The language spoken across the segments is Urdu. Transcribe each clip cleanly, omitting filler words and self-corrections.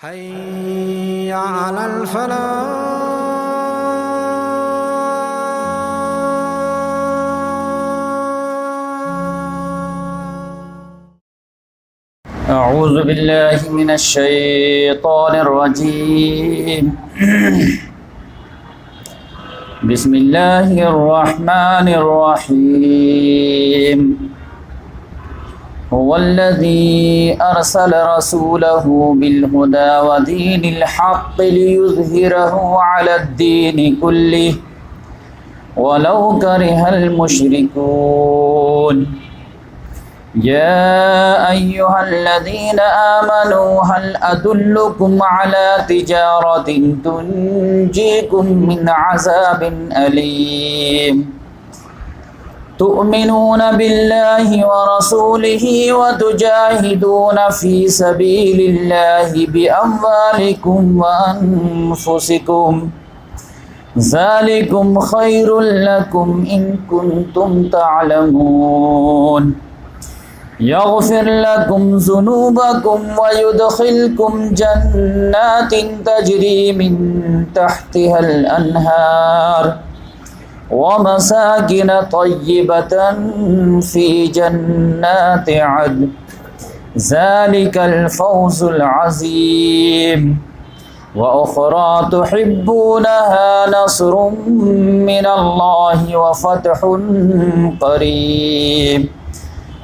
حي على الفلاح. أعوذ بالله من الشيطان الرجيم. بسم الله الرحمن الرحيم. هو الذي أرسل رسوله بالهدى ودين الحق ليظهره على الدين كله ولو كره المشركون. يا أيها الذين آمنوا هل أدلكم على تجارة تنجيكم من عذاب أليم تؤمنون بالله ورسوله وتجاهدون في سبيل الله بأموالكم وأنفسكم ذلكم خير لكم إن كنتم تعلمون. يغفر لكم ذنوبكم ويدخلكم جنات تجري من تحتها الأنهار ومساكن طيبة في جنات عدن ذلك الفوز العظيم. وأخرى تحبونها نصر من الله وفتح قريب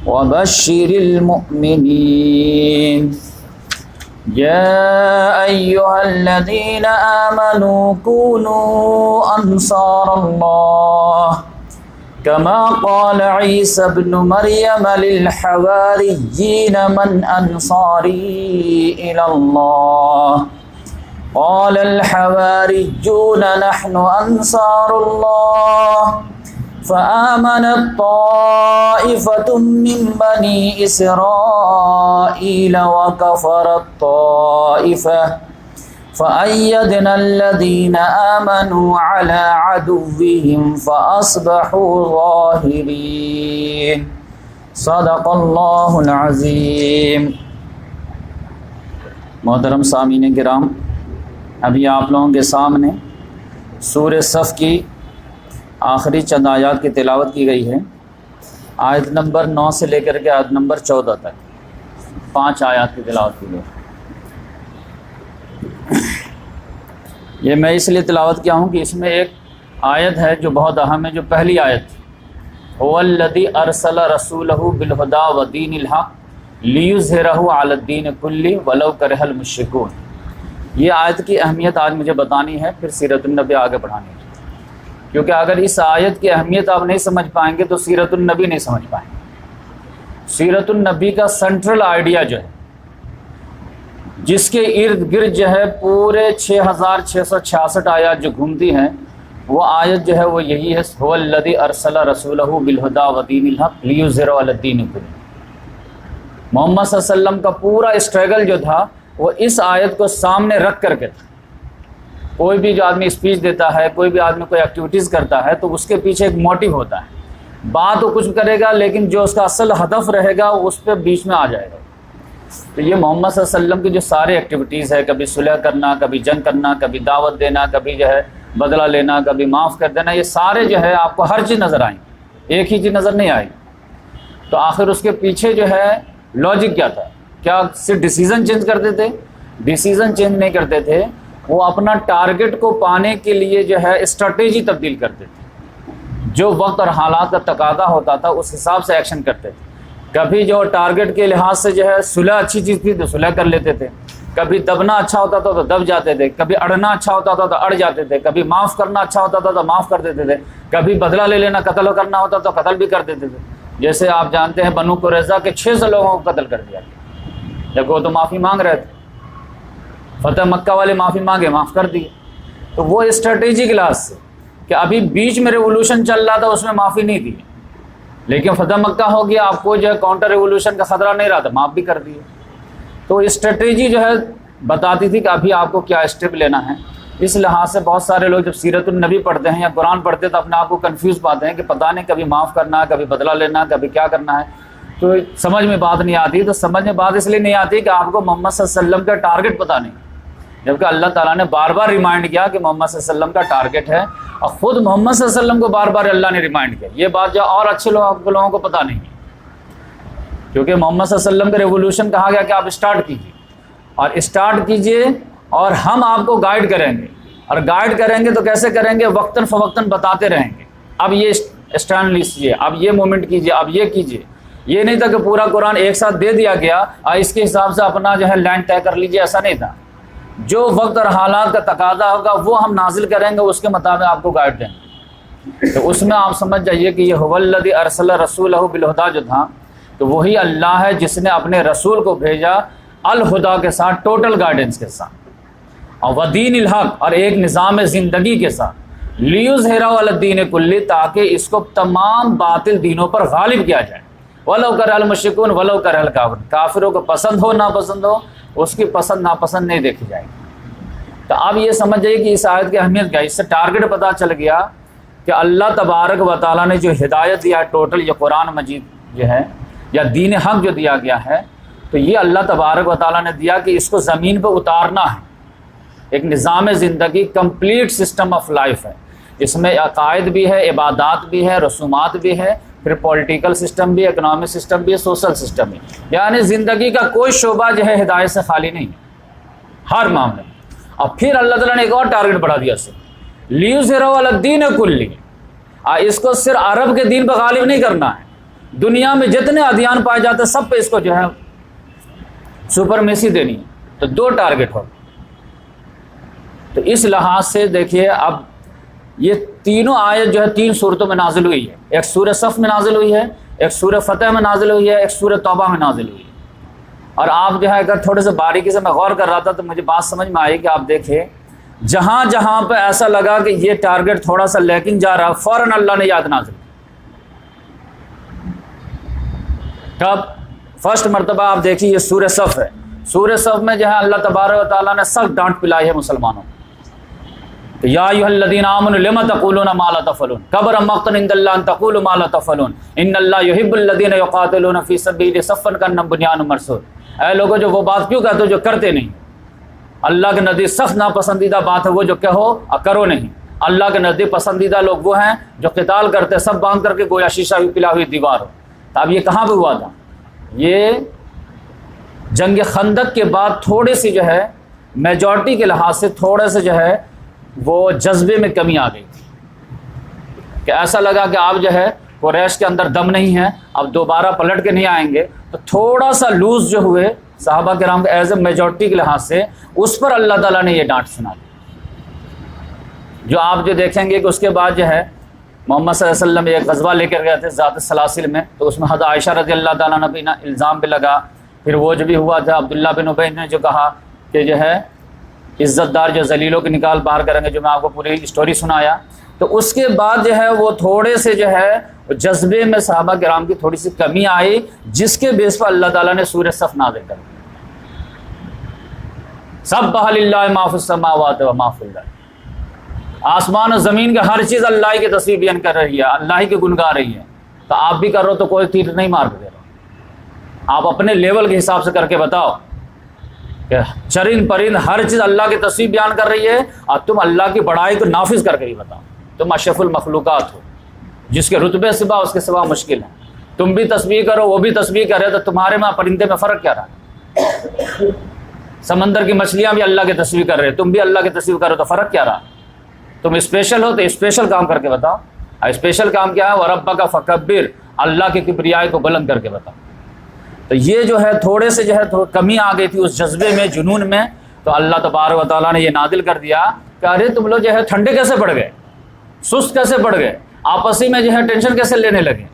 وبشر المؤمنين. يا أيها الذين آمنوا كونوا أنصار الله كما قال عيسى ابن مريم للحواريين من أنصاري إلى الله قال الحواريون نحن أنصار الله فآمنت طائفة من بني إسرائيل وكفرت طائفة فأيدنا الذين آمنوا على عدوهم فأصبحوا ظاهرين. صدق اللہ العظیم. محترم سامعین کرام، ابھی آپ لوگوں کے سامنے سورہ صف کی آخری چند آیات کی تلاوت کی گئی ہے. آیت نمبر 9 سے لے کر کے آیت نمبر 14 تک 5 آیات کی تلاوت کی گئی. یہ میں اس لیے تلاوت کیا ہوں کہ اس میں ایک آیت ہے جو بہت اہم ہے، جو پہلی آیت هو الذی ارسل رسولہ بالہدی ودین الحق لیظہرہ علی الدین کلہ ولو کرہ المشرکون. یہ آیت کی اہمیت آج مجھے بتانی ہے، پھر سیرت النبی آگے بڑھانی ہے، کیونکہ اگر اس آیت کی اہمیت آپ نہیں سمجھ پائیں گے تو سیرت النبی نہیں سمجھ پائیں گے. سیرت النبی کا سینٹرل آئیڈیا جو ہے، جس کے ارد گرد جو ہے پورے 6666 آیات جو گھومتی ہیں، وہ آیت جو ہے وہ یہی ہے، هو الذی ارسل رسولہ بالہدی ودین الحق لیظہرہ علی الدین کلہ. محمد صلی اللہ علیہ وسلم کا پورا اسٹرگل جو تھا وہ اس آیت کو سامنے رکھ کر کے تھا. کوئی بھی جو آدمی اسپیچ دیتا ہے، کوئی بھی آدمی کوئی ایکٹیویٹیز کرتا ہے، تو اس کے پیچھے ایک موٹیو ہوتا ہے. بات وہ کچھ کرے گا لیکن جو اس کا اصل ہدف رہے گا اس پہ بیچ میں آ جائے گا. تو یہ محمد صلی اللہ علیہ وسلم کی جو سارے ایکٹیویٹیز ہے، کبھی صلح کرنا، کبھی جنگ کرنا، کبھی دعوت دینا، کبھی جو ہے بدلہ لینا، کبھی معاف کر دینا، یہ سارے جو ہے آپ کو ہر چیز نظر آئیں، ایک ہی چیز نظر نہیں آئی. تو آخر اس کے پیچھے جو ہے لاجک کیا تھا؟ کیا صرف ڈیسیزن چینج کرتے تھے؟ ڈیسیزن چینج نہیں کرتے تھے، وہ اپنا ٹارگٹ کو پانے کے لیے جو ہے اسٹریٹجی تبدیل کرتے تھے. جو وقت اور حالات کا تقاضا ہوتا تھا اس حساب سے ایکشن کرتے تھے. کبھی جو ٹارگٹ کے لحاظ سے جو ہے صلح اچھی چیز تھی تو صلح کر لیتے تھے، کبھی دبنا اچھا ہوتا تھا تو دب جاتے تھے، کبھی اڑنا اچھا ہوتا تھا تو اڑ جاتے تھے، کبھی معاف کرنا اچھا ہوتا تھا تو معاف کر دیتے تھے، کبھی بدلہ لے لینا قتل کرنا ہوتا تو قتل بھی کر دیتے تھے. جیسے آپ جانتے ہیں بنو قریظہ کے 600 لوگوں کو قتل کر دیا جب وہ تو معافی مانگ رہے تھے. فتح مکہ والے معافی مانگے، معاف کر دیے. تو وہ اسٹریٹجی کے لحاظ سے کہ ابھی بیچ میں ریولوشن چل رہا تھا، اس میں معافی نہیں دی، لیکن فتح مکہ ہو گیا، آپ کو جو ہے کاؤنٹر ریولوشن کا خطرہ نہیں رہا تھا، معاف بھی کر دیے. تو اسٹریٹجی جو ہے بتاتی تھی کہ ابھی آپ کو کیا اسٹیپ لینا ہے. اس لحاظ سے بہت سارے لوگ جب سیرت النبی پڑھتے ہیں یا قرآن پڑھتے ہیں تو اپنے آپ کو کنفیوز پاتے ہیں کہ پتہ نہیں کبھی معاف کرنا ہے، کبھی بدلہ لینا ہے، کبھی کیا کرنا ہے. تو سمجھ میں بات نہیں آتی. تو سمجھ میں بات اس لیے نہیں آتی کہ آپ کو محمد صلی اللہ علیہ وسلم کا ٹارگٹ پتہ نہیں. جبکہ اللہ تعالیٰ نے بار بار ریمائنڈ کیا کہ محمد صلی اللہ علیہ وسلم کا ٹارگٹ ہے، اور خود محمد صلی اللہ علیہ وسلم کو بار بار اللہ نے ریمائنڈ کیا. یہ بات جو اور اچھے لوگوں کو پتہ نہیں ہے، کیونکہ محمد صلی اللہ علیہ وسلم کا ریولوشن کہا گیا کہ آپ اسٹارٹ کیجیے، اور اسٹارٹ کیجیے اور ہم آپ کو گائیڈ کریں گے، اور گائیڈ کریں گے تو کیسے کریں گے؟ وقتاً فوقتاً بتاتے رہیں گے. اب یہ اسٹینڈ لیجیے، اب یہ مومنٹ کیجیے، اب یہ کیجیے. یہ نہیں تھا کہ پورا قرآن ایک ساتھ دے دیا گیا اور اس کے حساب سے اپنا جو ہے لائن طے کر لیجیے، ایسا نہیں تھا. جو وقت اور حالات کا تقاضا ہوگا وہ ہم نازل کریں گے، اس کے مطابق آپ کو گائیڈ دیں گے. تو اس میں آپ سمجھ جائیے کہ یہ هو الذی ارسل رسولہ بالہدیٰ جو تھا، تو وہی اللہ ہے جس نے اپنے رسول کو بھیجا الہدا کے ساتھ، ٹوٹل گائیڈنس کے ساتھ، اور ودین الحق، اور ایک نظام زندگی کے ساتھ، لیظہرہ علی الدین کلہ، تاکہ اس کو تمام باطل دینوں پر غالب کیا جائے. ولو کرہ المشرکون ولو کرہ الکافرون، کافروں کو پسند ہو ناپسند ہو، اس کی پسند ناپسند نہیں دیکھی جائے گی. تو اب یہ سمجھ جائیے کہ اس آیت کی اہمیت کیا ہے. اس سے ٹارگٹ پتہ چل گیا کہ اللہ تبارک و تعالیٰ نے جو ہدایت دیا ٹوٹل، یہ قرآن مجید جو ہے یا دین حق جو دیا گیا ہے، تو یہ اللہ تبارک و تعالیٰ نے دیا کہ اس کو زمین پہ اتارنا ہے. ایک نظام زندگی، کمپلیٹ سسٹم آف لائف ہے. اس میں عقائد بھی ہے، عبادات بھی ہے، رسومات بھی ہے، پھر پولیٹیکل سسٹم بھی، اکنامک سسٹم بھی ہے، سوشل سسٹم بھی. یعنی زندگی کا کوئی شعبہ جو ہے ہدایت سے خالی نہیں ہے ہر معاملے میں. اور پھر اللہ تعالیٰ نے ایک اور ٹارگٹ بڑھا دیا اسے، لیظہرہ علی الدین کلہ. اس کو صرف عرب کے دین پہ غالب نہیں کرنا ہے، دنیا میں جتنے ادیان پائے جاتے ہیں سب پہ اس کو جو ہے سپرمیسی دینی ہے. تو دو ٹارگٹ ہو. تو اس لحاظ سے دیکھیے، اب یہ تینوں آیت جو ہے 3 صورتوں میں نازل ہوئی ہے. ایک سورہ صف میں نازل ہوئی ہے، ایک سورہ فتح میں نازل ہوئی ہے، ایک سورہ توبہ میں نازل ہوئی ہے. اور آپ جو ہے اگر تھوڑے سے باریکی سے میں غور کر رہا تھا تو مجھے بات سمجھ میں آئی کہ آپ دیکھیں جہاں جہاں پہ ایسا لگا کہ یہ ٹارگٹ تھوڑا سا لیکن جا رہا، فوراً اللہ نے یاد نازل کی. کب؟ فرسٹ مرتبہ آپ دیکھیے یہ سورہ صف ہے. سورہ صف میں جو ہے اللہ تبارک و تعالیٰ نے سخت ڈانٹ پلائی ہے مسلمانوں کو. تو یا ایھا الذین آمنوا لم تقولون ما لا تفعلون کبر مقتا عند اللہ ان تقولوا ما لا تفعلون ان اللہ یحب الذین یقاتلون فی سبیلہ صفا کانہم بنیان مرصوص. اے لوگوں جو وہ بات کیوں کہتے ہو جو کرتے نہیں. اللہ کے نزدیک سخت ناپسندیدہ بات ہے وہ جو کہو اور کرو نہیں. اللہ کے نزدیک پسندیدہ لوگ وہ ہیں جو قتال کرتے سب باندھ کر کے گویا شیشہ بھی پلا ہوئی دیوار ہو. تو اب یہ کہاں پہ ہوا تھا؟ یہ جنگ خندق کے بعد تھوڑی سی جو ہے میجورٹی کے لحاظ سے تھوڑے سے جو ہے وہ جذبے میں کمی آ گئی تھی کہ ایسا لگا کہ آپ جو ہے قریش کے اندر دم نہیں ہے، اب دوبارہ پلٹ کے نہیں آئیں گے. تو تھوڑا سا لوز جو ہوئے صحابہ کرام کے ایز اے میجورٹی کے لحاظ سے، اس پر اللہ تعالیٰ نے یہ ڈانٹ سنا دی. جو آپ جو دیکھیں گے کہ اس کے بعد جو ہے محمد صلی اللہ علیہ وسلم ایک غزوہ لے کر گئے تھے ذات السلاسل میں، تو اس میں حضرت عائشہ رضی اللہ تعالیٰ عنہ پہ الزام بھی لگا. پھر وہ جو بھی ہوا تھا عبداللہ بن ابی نے جو کہا کہ جو ہے عزت دار جو ذلیلوں کے نکال باہر کریں گے، جو میں آپ کو پوری اسٹوری سنایا. تو اس کے بعد جو ہے وہ تھوڑے سے جو ہے جذبے میں صحابہ کرام کی تھوڑی سی کمی آئی، جس کے بیس پر اللہ تعالیٰ نے سورہ صف نازل کر دی. سبح للہ ما فی السماوات و ما فی الارض. آسمان و زمین کا ہر چیز اللہ کی تسبیح بیان کر رہی ہے، اللہ کی گن گا رہی ہے. تو آپ بھی کر رہے ہو تو کوئی تیر نہیں مار دے رہا. آپ اپنے لیول کے حساب سے کر کے بتاؤ کہ چرند پرند ہر چیز اللہ کی تسبیح بیان کر رہی ہے، اور تم اللہ کی بڑائی کو نافذ کر کے ہی بتاؤ. تم اشرف المخلوقات ہو، جس کے رتبے سوا اس کے سوا مشکل ہے. تم بھی تسبیح کرو وہ بھی تسبیح کرے، تو تمہارے میں پرندے میں فرق کیا رہا؟ سمندر کی مچھلیاں بھی اللہ کی تسبیح کر رہے، تم بھی اللہ کی تسبیح کرو، تو فرق کیا رہا؟ تم اسپیشل ہو تو اسپیشل کام کر کے بتاؤ. اسپیشل کام کیا ہے؟ وَرَبَّكَ فَكَبِّرْ، اللہ کی کبریائی کو بلند کر کے بتاؤ. تو یہ جو ہے تھوڑے سے جو ہے کمی آ گئی تھی اس جذبے میں، جنون میں. تو اللہ تبارک و تعالیٰ نے یہ نازل کر دیا کہ ارے تم لوگ جو ہے ٹھنڈے کیسے پڑ گئے، سست کیسے پڑ گئے، آپسی میں جو ہے ٹینشن کیسے لینے لگے.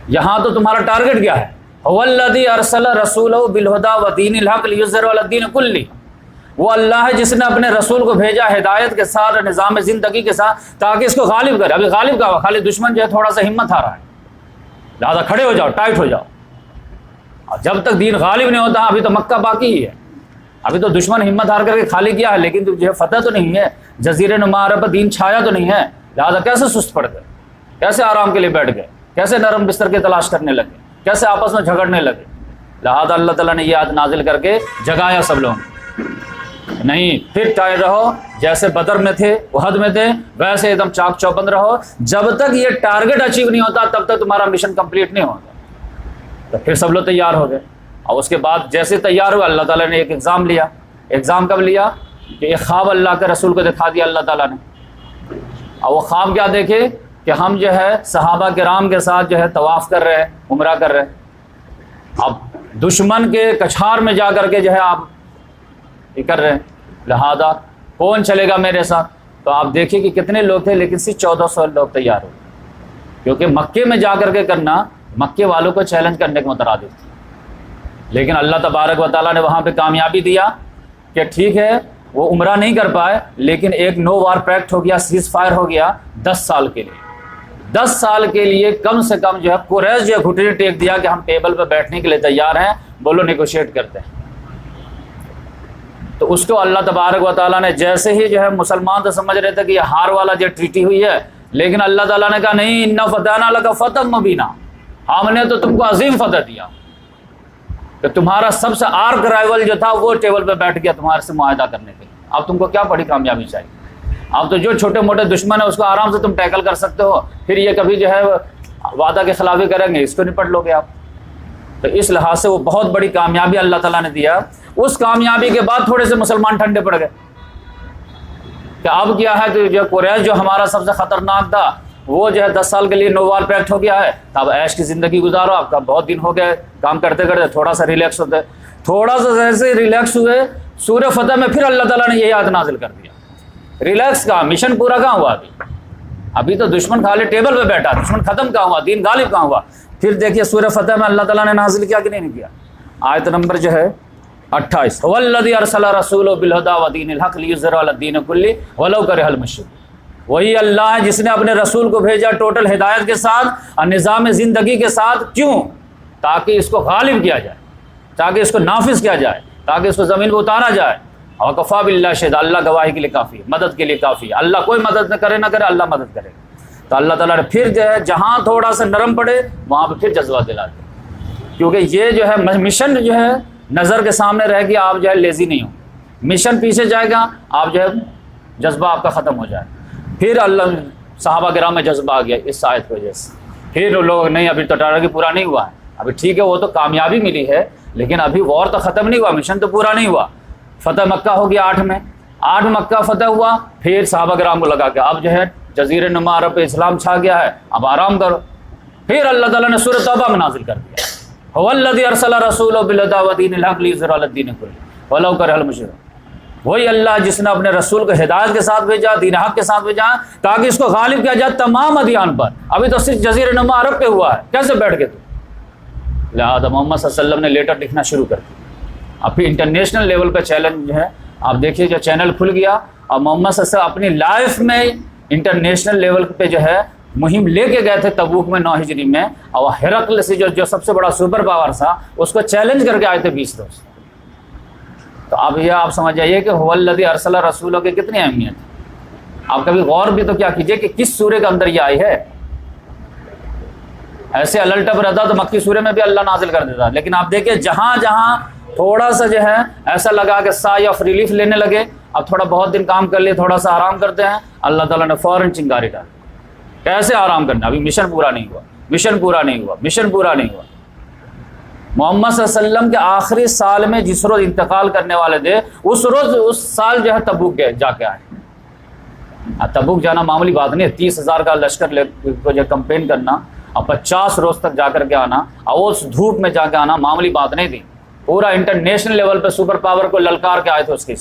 یہاں تو تمہارا ٹارگٹ کیا ہے؟ هو الذی ارسل رسولہ بالہدیٰ ودین الحق لیظہرہ علی الدین کلہ. وہ اللہ ہے جس نے اپنے رسول کو بھیجا ہدایت کے ساتھ، نظام زندگی کے ساتھ، تاکہ اس کو غالب کرے. ابھی غالب کا خالی دشمن جو ہے تھوڑا سا ہمت ہارا ہے، لہٰذا کھڑے ہو جاؤ، ٹائٹ ہو جاؤ. اور جب تک دین غالب نہیں ہوتا، ابھی تو مکہ باقی ہی ہے، ابھی تو دشمن ہمت ہار کر کے خالی کیا ہے، لیکن جو ہے فتح تو نہیں ہے، جزیرے نما عرب پر دین چھایا تو نہیں ہے. لہٰذا کیسے سست پڑ گئے، کیسے آرام کے لیے بیٹھ گئے، کیسے نرم بستر کی تلاش کرنے لگے، کیسے آپس میں جھگڑنے لگے. لہٰذا اللہ تعالیٰ نے یہ آیت نازل کر کے جگایا سب لوگ. نہیں، پھر ٹائٹ رہو، جیسے بدر میں تھے، احد میں تھے، ویسے ایک دم چاک چوبند رہو. جب تک یہ ٹارگٹ اچیو نہیں ہوتا تب تک تمہارا مشن کمپلیٹ نہیں ہوتا. تو پھر سب لوگ تیار ہو گئے، اور اس کے بعد جیسے تیار ہوا اللہ تعالیٰ نے ایک ایگزام لیا. ایگزام کب لیا؟ کہ ایک خواب اللہ کے رسول کو دکھا دیا اللہ تعالیٰ نے. اور وہ خواب کیا دیکھے کہ ہم جو ہے صحابہ کرام کے ساتھ جو ہے طواف کر رہے ہیں، عمرہ کر رہے ہیں. اب دشمن کے کچھار میں جا کر کے جو ہے آپ یہ کر رہے ہیں، لہذا کون چلے گا میرے ساتھ؟ تو آپ دیکھیے کہ کتنے لوگ تھے، لیکن صرف 1400 لوگ تیار ہوئے، کیونکہ مکے میں جا کر کے کرنا مکے والوں کو چیلنج کرنے کے مترادف تھا. لیکن اللہ تبارک و تعالیٰ نے وہاں پہ کامیابی دیا کہ ٹھیک ہے وہ عمرہ نہیں کر پائے، لیکن ایک نو وار پیکٹ ہو گیا، سیز فائر ہو گیا 10 سال کے لیے. 10 سال کے لیے کم سے کم جو ہے قریش جو ہے گھٹنے ٹیک دیا کہ ہم ٹیبل پہ بیٹھنے کے لیے تیار ہیں، بولو نیگوشیٹ کرتے ہیں. تو اس کو اللہ تبارک و تعالیٰ نے جیسے ہی جو ہے مسلمان تو سمجھ رہے تھے کہ یہ ہار والا جو ٹریٹی ہوئی ہے، لیکن اللہ تعالیٰ نے کہا نہیں، انا فتحنا لک فتحا مبینا، ہم نے تو تم کو عظیم فتح دیا کہ تمہارا سب سے آرک رائیول جو تھا وہ ٹیبل پہ بیٹھ گیا تمہارے سے معاہدہ کرنے کے لیے. اب تم کو کیا بڑی کامیابی چاہیے؟ اب تو جو چھوٹے موٹے دشمن ہے اس کو آرام سے تم ٹیکل کر سکتے ہو، پھر یہ کبھی جو ہے وعدہ کے خلافی کریں گے، اس کو نپٹ لو گے آپ. تو اس لحاظ سے وہ بہت بڑی کامیابی اللہ تعالیٰ نے دیا. اس کامیابی کے بعد تھوڑے سے مسلمان ٹھنڈے پڑ گئے کہ اب کیا ہے کہ جو قریش جو ہمارا سب سے خطرناک تھا وہ جو ہے 10 سال کے لیے نو وار پیکٹ ہو گیا ہے، تو اب عیش کی زندگی گزارو. آپ کا بہت دن ہو گئے کام کرتے کرتے، تھوڑا سا ریلیکس ہوتے. تھوڑا سا جیسے ریلیکس ہوئے سورہ فتح میں پھر اللہ تعالیٰ نے یہ آیت نازل کر دیا. ریلیکس کا مشن پورا کہاں ہوا؟ ابھی تو دشمن خالی ٹیبل پہ بیٹھا، دشمن ختم کہاں ہوا، دین غالب کہاں ہوا؟ پھر دیکھیے سورہ فتح میں اللہ تعالیٰ نے نازل کیا کہ نہیں کیا؟ آیت نمبر جو ہے 28، هو الذی ارسل رسولہ بالہدی ودین الحق لیظہرہ علی الدین کلہ ولو کرہ المشرکون. وہی اللہ ہے جس نے اپنے رسول کو بھیجا ٹوٹل ہدایت کے ساتھ اور نظام زندگی کے ساتھ. کیوں؟ تاکہ اس کو غالب کیا جائے، تاکہ اس کو نافذ کیا جائے، تاکہ اس کو زمین پہ اتارا جائے. اور کفا باللہ شہیدا، اللہ گواہی کے لیے کافی ہے، مدد کے لیے کافی ہے. اللہ کوئی مدد نہ کرے اللہ مدد کرے. تو اللہ تعالیٰ نے پھر جو ہے جہاں تھوڑا سا نرم پڑے وہاں پہ پھر جذبہ دلا دے، کیونکہ یہ جو ہے مشن جو ہے نظر کے سامنے رہے گی، آپ جو ہے لیزی نہیں ہو. مشن پیچھے جائے گا، آپ جو ہے جذبہ آپ کا ختم ہو جائے. پھر اللہ صحابہ کرام میں جذبہ آ گیا اس آیت کی وجہ سے. پھر لوگ نہیں، ابھی تو ٹارگٹ پورا نہیں ہوا ہے، ابھی ٹھیک ہے وہ تو کامیابی ملی ہے، لیکن ابھی وار تو ختم نہیں ہوا، مشن تو پورا نہیں ہوا. فتح مکہ ہو گیا 8 میں، 8 مکہ فتح ہوا. پھر صحابہ کرام کو لگا کہ اب جو ہے جزیرہ نما عرب پہ اسلام چھا گیا ہے، اب آرام کرو. پھر اللہ تعالیٰ نے سورۃ توبہ میں نازل کر دیا، هو الذی ارسل رسولہ بالہدی ودین الحق لیظہرہ علی الدین کلہ ولو کرہ المشرکون. وہی اللہ جس نے اپنے رسول کو ہدایت کے ساتھ بھیجا، دین حق کے ساتھ بھیجا، تاکہ اس کو غالب کیا جائے تمام ادیان پر. ابھی تو صرف جزیرہ نما عرب پہ ہوا ہے، کیسے بیٹھ گئے تو؟ لہٰذا محمد صلی اللہ علیہ وسلم نے لیٹر لکھنا شروع کر دیا. اب پھر انٹرنیشنل لیول پہ چیلنج جو ہے آپ دیکھیے، جو چینل کھل گیا اور محمد صلی اللہ علیہ وسلم اپنی لائف میں انٹرنیشنل لیول پہ جو ہے مہم لے کے گئے تھے تبوک میں 9 ہجری میں، اور ہرقل سے جو سب سے بڑا سپر پاور تھا اس کو چیلنج کر کے آئے تھے 20 روز. تو اب یہ آپ سمجھ جائیے کہ هو الذی ارسل رسولہ کی کتنی اہمیت ہے. آپ کبھی غور بھی تو کیا کیجئے کہ کس سورے کے اندر یہ آئی ہے. ایسے الٹا پر رہتا تو مکی سورے میں بھی اللہ نازل کر دیتا، لیکن آپ دیکھیں جہاں جہاں تھوڑا سا جو ہے ایسا لگا کہ سائے آف ریلیف لینے لگے، اب تھوڑا بہت دن کام کر لیے، تھوڑا سا آرام کرتے ہیں، اللہ تعالیٰ نے فوراً چنگاری ڈالی. کیسے آرام کرنا؟ ابھی مشن پورا نہیں ہوا، مشن پورا نہیں ہوا، مشن پورا نہیں ہوا. محمد صلی اللہ علیہ وسلم کے آخری سال میں جس روز انتقال کرنے والے تھے اس روز اس سال جو ہے تبوک گئے، جا کے آئے. تبوک جانا معمولی بات نہیں ہے، 30,000 کا لشکر کو جو کمپین کرنا اور 50 روز تک جا کر کے آنا اور اس دھوپ میں جا کے آنا معمولی بات نہیں تھی. پورا انٹرنیشنل لیول پہ سپر پاور کو للکار کے آئے تھے. اس کے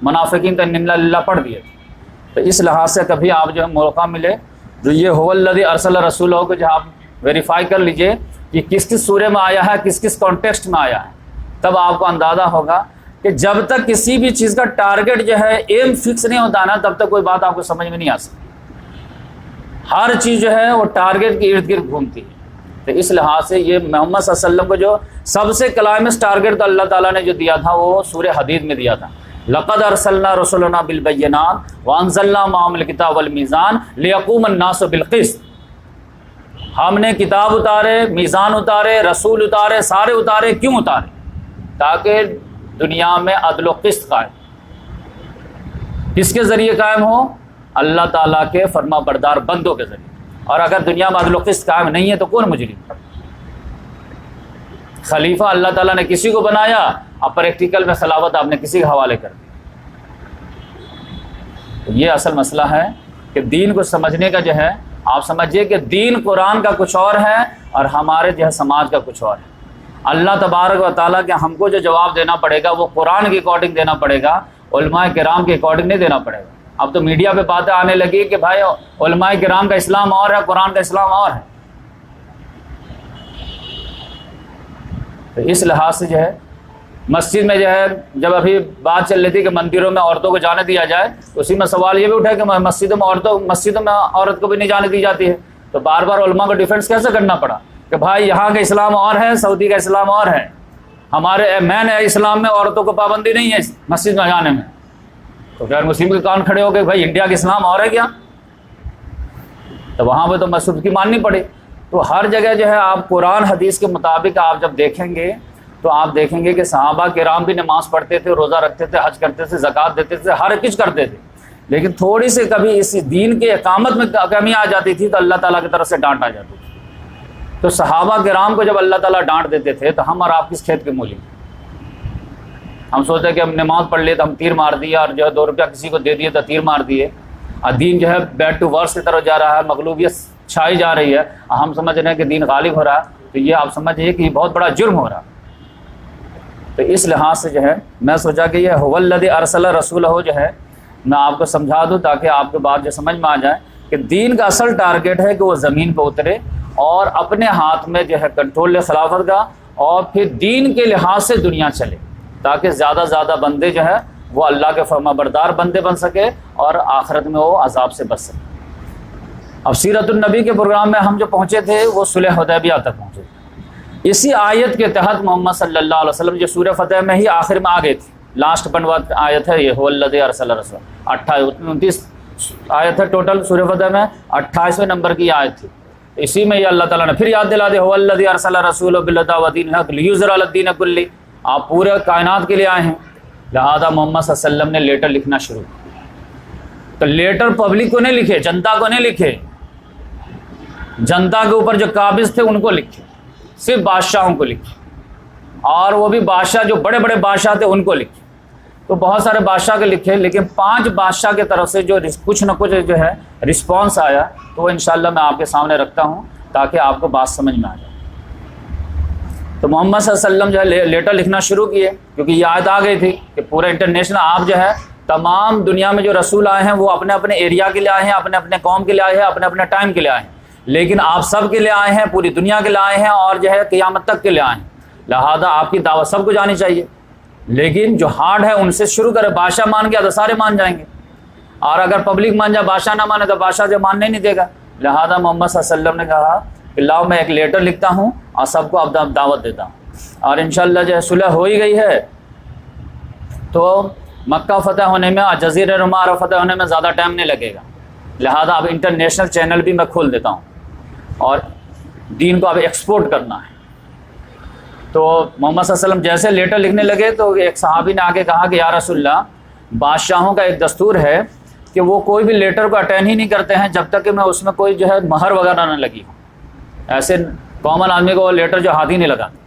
منافقین تو انا للہ پڑھ دیے تھے. تو اس لحاظ سے کبھی آپ جو ہے موقع ملے جو یہ هو الذی ارسل رسولہ کو جو آپ ویریفائی کر لیجئے کہ کس کس سورے میں آیا ہے، کس کس کانٹیکسٹ میں آیا ہے، تب آپ کو اندازہ ہوگا کہ جب تک کسی بھی چیز کا ٹارگٹ جو ہے ایم فکس نہیں ہوتا نا تب تک کوئی بات آپ کو سمجھ میں نہیں آ سکتی. ہر چیز جو ہے وہ ٹارگٹ کے ارد گرد گھومتی ہے. تو اس لحاظ سے یہ محمد صلی اللہ علیہ وسلم کو جو سب سے کلائمیکس ٹارگٹ تو اللہ تعالیٰ نے جو دیا تھا وہ سورہ حدید میں دیا تھا. لقد ارسلنا رسلنا بالبینات وانزلنا معهم الکتاب والمیزان لیقوم الناس بالقسط. ہم نے کتاب اتارے، میزان اتارے، رسول اتارے، سارے اتارے. کیوں اتارے؟ تاکہ دنیا میں عدل و قسط قائم. کس کے ذریعے قائم ہو؟ اللہ تعالیٰ کے فرما بردار بندوں کے ذریعے. اور اگر دنیا میں عدل و قسط قائم نہیں ہے تو کون مجرم؟ خلیفہ اللہ تعالیٰ نے کسی کو بنایا، اب پریکٹیکل میں خلافت آپ نے کسی کے حوالے کر دی. یہ اصل مسئلہ ہے کہ دین کو سمجھنے کا جو ہے، آپ سمجھیے کہ دین قرآن کا کچھ اور ہے اور ہمارے جو ہے سماج کا کچھ اور ہے. اللہ تبارک و تعالیٰ کے ہم کو جو جواب دینا پڑے گا وہ قرآن کے اکارڈنگ دینا پڑے گا، علماء کرام کے اکارڈنگ نہیں دینا پڑے گا. اب تو میڈیا پہ باتیں آنے لگی کہ بھائی علماء کرام کا اسلام اور ہے، قرآن کا اسلام اور ہے. تو اس لحاظ سے جو ہے مسجد میں جو ہے جب ابھی بات چل رہی تھی کہ مندروں میں عورتوں کو جانے دیا جائے، تو اسی میں سوال یہ بھی اٹھا کہ مسجدوں میں عورت کو بھی نہیں جانے دی جاتی ہے. تو بار بار علماء کو ڈیفینس کیسے کرنا پڑا کہ بھائی یہاں کا اسلام اور ہے، سعودی کا اسلام اور ہے، ہمارے مین اسلام میں عورتوں کو پابندی نہیں ہے مسجد میں جانے میں. تو غیر مسلم کے کان کھڑے ہو گئے بھائی انڈیا کا اسلام اور ہے کیا؟ تو وہاں پہ تو مسعود کی ماننی پڑی. تو ہر جگہ جو ہے آپ قرآن حدیث کے مطابق آپ جب دیکھیں گے تو آپ دیکھیں گے کہ صحابہ کرام بھی نماز پڑھتے تھے، روزہ رکھتے تھے، حج کرتے تھے، زکوٰۃ دیتے تھے، ہر کچھ کرتے تھے. لیکن تھوڑی سی کبھی اس دین کے اقامت میں کمی آ جاتی تھی تو اللہ تعالیٰ کی طرف سے ڈانٹ آ جاتی تھی. تو صحابہ کرام کو جب اللہ تعالیٰ ڈانٹ دیتے تھے تو ہم اور آپ کس کھیت کے مولی؟ ہم سوچتے ہیں کہ ہم نماز پڑھ لیے تو ہم تیر مار دیا، اور جو ہے 2 روپیہ کسی کو دے دیے تو تیر مار دیے. اور دین جو ہے بیڈ ٹو ورس کی طرف جا رہا ہے، مغلوبیت چھائی جا رہی ہے، ہم سمجھ رہے ہیں کہ دین غالب ہو رہا ہے. تو یہ آپ سمجھیے کہ یہ بہت بڑا جرم ہو رہا ہے. تو اس لحاظ سے جو ہے میں سوچا کہ یہ هو الذی ارسل رسولہ جو ہے میں آپ کو سمجھا دوں تاکہ آپ کے بات جو سمجھ میں آ جائے کہ دین کا اصل ٹارگیٹ ہے کہ وہ زمین پہ اترے اور اپنے ہاتھ میں جو ہے کنٹرول خلافت کا، اور پھر دین کے لحاظ سے دنیا چلے تاکہ زیادہ زیادہ بندے جو ہے وہ اللہ کے فرما بردار بندے بن سکے اور آخرت میں وہ عذاب سے بچ سکے. اب سیرت النبی کے پروگرام میں ہم جو پہنچے تھے وہ صلح حدیبیہ تک پہنچے تھے. اسی آیت کے تحت محمد صلی اللہ علیہ وسلم جو سورہ فتح میں ہی آخر میں آ گئی تھی، لاسٹ بنوات آیت ہے یہ، هو الذی ارسل رسولہ، 29 آیت ہے ٹوٹل سورہ فتح میں، 28ویں نمبر کی آیت تھی. اسی میں یہ اللہ تعالیٰ نے پھر یاد دلا دے هو الذی ارسل رسولہ بالہدی ودین الحق لیظہرہ علی الدین کلہ. آپ پورے کائنات کے لیے آئے ہیں، لہذا محمد صلی اللہ علیہ وسلم نے لیٹر لکھنا شروع کیا. تو لیٹر پبلک کو نہیں لکھے، جنتا کو نہیں لکھے، جنتا کے اوپر جو قابض تھے ان کو لکھے، صرف بادشاہوں کو لکھے، اور وہ بھی بادشاہ جو بڑے بڑے بادشاہ تھے ان کو لکھے. تو بہت سارے بادشاہ کے لکھے، لیکن 5 بادشاہ کی طرف سے جو کچھ نہ کچھ جو ہے رسپانس آیا، تو وہ انشاءاللہ میں آپ کے سامنے رکھتا ہوں تاکہ آپ کو بات سمجھ میں آ جائے. تو محمد صلی اللہ علیہ وسلم جو ہے لیٹر لکھنا شروع کیے، کیونکہ یہ آیت آ گئی تھی کہ پورا انٹرنیشنل آپ جو ہے تمام دنیا میں جو رسول آئے ہیں وہ اپنے اپنے ایریا کے لیے آئے ہیں، اپنے اپنے قوم کے لیے آئے ہیں، اپنے اپنے ٹائم کے لیے آئے ہیں، لیکن آپ سب کے لیے آئے ہیں، پوری دنیا کے لیے آئے ہیں، اور جو ہے قیامت تک کے لیے آئے ہیں. لہذا آپ کی دعوت سب کو جانی چاہیے، لیکن جو ہارڈ ہے ان سے شروع کرے. بادشاہ مان گیا تو سارے مان جائیں گے، اور اگر پبلک مان جائے بادشاہ نہ مانے تو بادشاہ جو ماننے نہیں دے گا. لہذا محمد صلی اللہ علیہ وسلم نے کہا کہ لاؤ میں ایک لیٹر لکھتا ہوں اور سب کو اب دعوت دیتا ہوں. اور انشاءاللہ جو ہے صلح ہو ہی گئی ہے، تو مکہ فتح ہونے میں اور جزیرہ نما فتح ہونے میں زیادہ ٹائم نہیں لگے گا. لہذا اب انٹرنیشنل چینل بھی میں کھول دیتا ہوں اور دین کو اب ایکسپورٹ کرنا ہے. تو محمد صلی اللہ علیہ وسلم جیسے لیٹر لکھنے لگے تو ایک صحابی نے آ کے کہا کہ یا رسول اللہ، بادشاہوں کا ایک دستور ہے کہ وہ کوئی بھی لیٹر کو اٹینڈ ہی نہیں کرتے ہیں جب تک کہ میں اس میں کوئی جو ہے مہر وغیرہ نہ لگی ہوں. ایسے کامن آدمی کو لیٹر جو ہاتھ ہی نہیں لگاتے.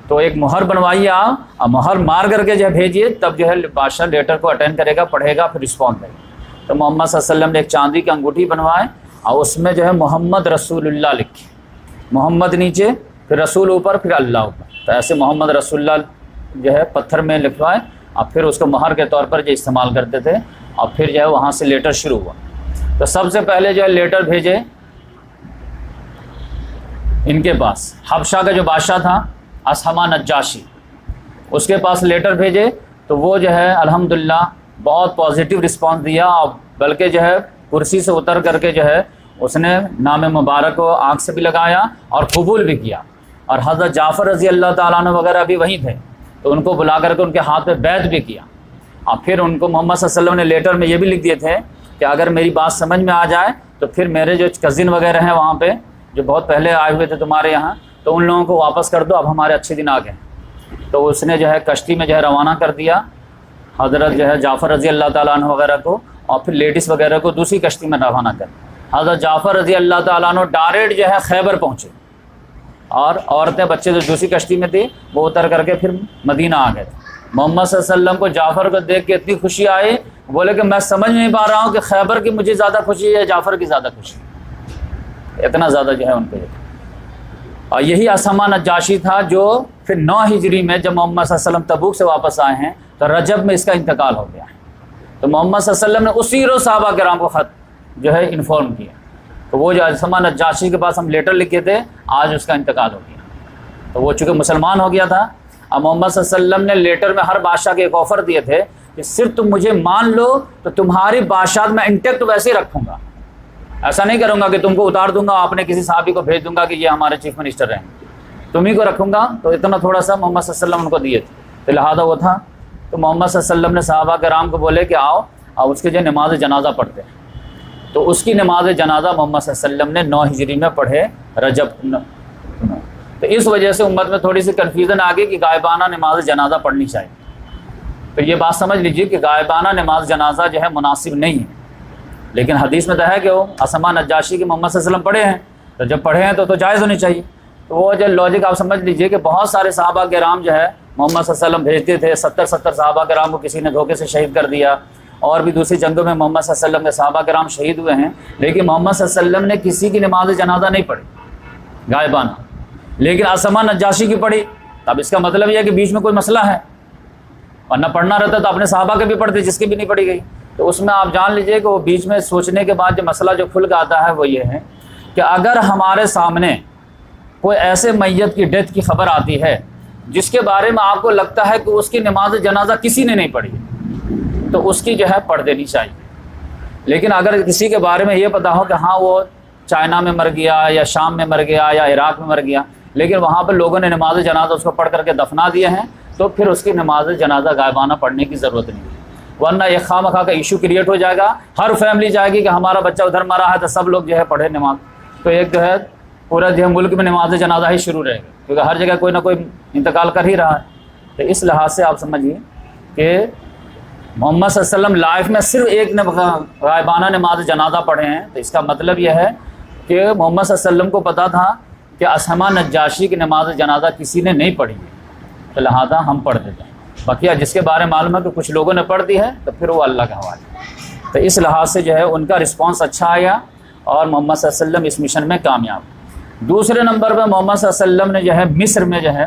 تو ایک مہر بنوائیے آپ، اور مہر مار کر کے جو ہے بھیجیے، تب جو ہے بادشاہ لیٹر کو اٹینڈ کرے گا، پڑھے گا، پھر رسپانس دے گا. تو محمد صلی اللہ علیہ وسلم نے ایک چاندی کی انگوٹھی بنوائے اور اس میں جو ہے محمد رسول اللہ لکھے، محمد نیچے، پھر رسول اوپر، پھر اللہ اوپر. تو ایسے محمد رسول اللہ جو ہے پتھر میں لکھوائے اور پھر اس کو مہر کے طور پر جو استعمال کرتے تھے، اور پھر جو ہے وہاں سے لیٹر شروع ہوا. تو سب سے پہلے جو ہے لیٹر بھیجے ان کے پاس، حبشہ کا جو بادشاہ تھا اسحمہ نجاشی، اس کے پاس لیٹر بھیجے. تو وہ جو ہے الحمدللہ بہت پازیٹیو رسپانس دیا، اور بلکہ جو ہے کرسی سے اتر کر کے جو ہے اس نے نام مبارک کو آنکھ سے بھی لگایا اور قبول بھی کیا. اور حضرت جعفر رضی اللہ تعالیٰ عنہ وغیرہ بھی وہیں تھے، تو ان کو بلا کر کے ان کے ہاتھ پہ بیعت بھی کیا. اور پھر ان کو محمد صلی اللہ علیہ وسلم نے لیٹر میں یہ بھی لکھ دیے تھے کہ اگر میری بات سمجھ میں آ جائے تو پھر میرے جو کزن وغیرہ ہیں وہاں پہ جو بہت پہلے آئے ہوئے تھے تمہارے یہاں، تو ان لوگوں کو واپس کر دو، اب ہمارے اچھے دن آ گئے. تو اس نے جو ہے کشتی میں جو ہے روانہ کر دیا حضرت جو ہے جعفر رضی اللہ تعالیٰ عنہ وغیرہ کو اور پھر لیڈیز وغیرہ کو دوسری کشتی میں روانہ کر. حضرت جعفر رضی اللہ تعالیٰ عنہ ڈائریکٹ جو ہے خیبر پہنچے اور عورتیں بچے جو دوسری کشتی میں تھی وہ اتر کر کے پھر مدینہ آ گئے تھے. محمد صلی اللہ علیہ وسلم کو جعفر کو دیکھ کے اتنی خوشی آئی, بولے کہ میں سمجھ نہیں پا رہا ہوں کہ خیبر کی مجھے زیادہ خوشی ہے جعفر کی زیادہ خوشی, اتنا زیادہ جو ہے ان کو. اور یہی اسما نجاشی تھا جو پھر 9 ہجری میں جب محمد صلی اللہ علیہ وسلم تبوک سے واپس آئے ہیں تو رجب میں اس کا انتقال ہو گیا ہے. تو محمد صلی اللہ علیہ وسلم نے اسی روز صحابہ کرام کو خط جو ہے انفارم کیا. تو وہ جو اسما نجاشی کے پاس ہم لیٹر لکھے تھے, آج اس کا انتقال ہو گیا. تو وہ چونکہ مسلمان ہو گیا تھا, اب محمد صلی اللہ علیہ وسلم نے لیٹر میں ہر بادشاہ کے ایک آفر دیے تھے کہ صرف تم مجھے مان لو تو تمہاری بادشاہت میں انٹیکٹ ویسے ہی رکھوں گا, ایسا نہیں کروں گا کہ تم کو اتار دوں گا اپنے کسی صحابی کو بھیج دوں گا کہ یہ ہمارے چیف منسٹر ہیں, تم ہی کو رکھوں گا. تو اتنا تھوڑا سا محمد صلی اللہ علیہ وسلم ان کو دیے تھے, تو لہٰذا وہ تھا. تو محمد صلی اللہ علیہ وسلم نے صحابہ کرام کو بولے کہ آؤ اور اس کے جو نماز جنازہ پڑھتے ہیں. تو اس کی نماز جنازہ محمد صلی اللہ علیہ وسلم نے 9 ہجری میں پڑھے رجب. تو اس وجہ سے امت میں تھوڑی سی کنفیوژن آ گئی کہ غائبانہ نماز جنازہ پڑھنی چاہیے. تو یہ بات سمجھ لیجیے کہ غائبانہ نماز جنازہ جو ہے مناسب نہیں ہے, لیکن حدیث میں تو ہے کہ وہ اسما نجاشی کے محمد صلی اللہ علیہ وسلم پڑھے ہیں, تو جب پڑھے ہیں تو جائز ہونی چاہیے. تو وہ جو لاجک آپ سمجھ لیجیے کہ بہت سارے صحابہ کرام جو ہے محمد صلی اللہ علیہ وسلم بھیجتے تھے. 70 صحابہ کرام کو کسی نے دھوکے سے شہید کر دیا, اور بھی دوسری جنگوں میں محمد صلی اللہ علیہ وسلم کے صحابہ کرام شہید ہوئے ہیں, لیکن محمد صلی اللہ علیہ وسلم نے کسی کی نماز جنازہ نہیں پڑھی غائبانہ, لیکن اسما نجاشی کی پڑھی. اب اس کا مطلب یہ ہے کہ بیچ میں کوئی مسئلہ ہے, ورنہ پڑھنا رہتا تو اپنے صحابہ کے بھی پڑھتے جس کی بھی نہیں پڑھی گئی. تو اس میں آپ جان لیجئے کہ وہ بیچ میں سوچنے کے بعد جو مسئلہ جو کھل کے آتا ہے وہ یہ ہے کہ اگر ہمارے سامنے کوئی ایسے میت کی ڈیتھ کی خبر آتی ہے جس کے بارے میں آپ کو لگتا ہے کہ اس کی نماز جنازہ کسی نے نہیں پڑھی, تو اس کی جو ہے پڑھ دینی چاہیے. لیکن اگر کسی کے بارے میں یہ پتا ہو کہ ہاں وہ چائنا میں مر گیا یا شام میں مر گیا یا عراق میں مر گیا, لیکن وہاں پر لوگوں نے نماز جنازہ اس کو پڑھ کر کے دفنا دیے ہیں, تو پھر اس کی نماز جنازہ غائبانہ پڑھنے کی ضرورت نہیں ہے. ورنہ یہ خواہ مخواہ کا ایشو کریٹ ہو جائے گا, ہر فیملی جائے گی کہ ہمارا بچہ ادھر مرا ہے تو سب لوگ جو ہے پڑھے نماز, تو ایک جو ہے پورا جو ہے ملک میں نماز جنازہ ہی شروع رہے گا, کیونکہ ہر جگہ کوئی نہ کوئی انتقال کر ہی رہا ہے. تو اس لحاظ سے آپ سمجھیے کہ محمد صلی اللہ علیہ وسلم لائف میں صرف ایک غائبانہ نماز جنازہ پڑھے ہیں. تو اس کا مطلب یہ ہے کہ محمد صلی اللہ علیہ وسلم کو پتہ تھا کہ اسما نجاشی کی نماز جنازہ کسی نے نہیں پڑھی ہے, تو لہٰذا ہم پڑھ دیتے ہیں. بقیہ جس کے بارے میں معلوم ہے کہ کچھ لوگوں نے پڑھ دی ہے تو پھر وہ اللہ کے حوالے. تو اس لحاظ سے جو ہے ان کا رسپانس اچھا آیا اور محمد صلی اللہ علیہ وسلم اس مشن میں کامیاب. دوسرے نمبر پہ محمد صلی اللہ علیہ وسلم نے جو ہے مصر میں جو ہے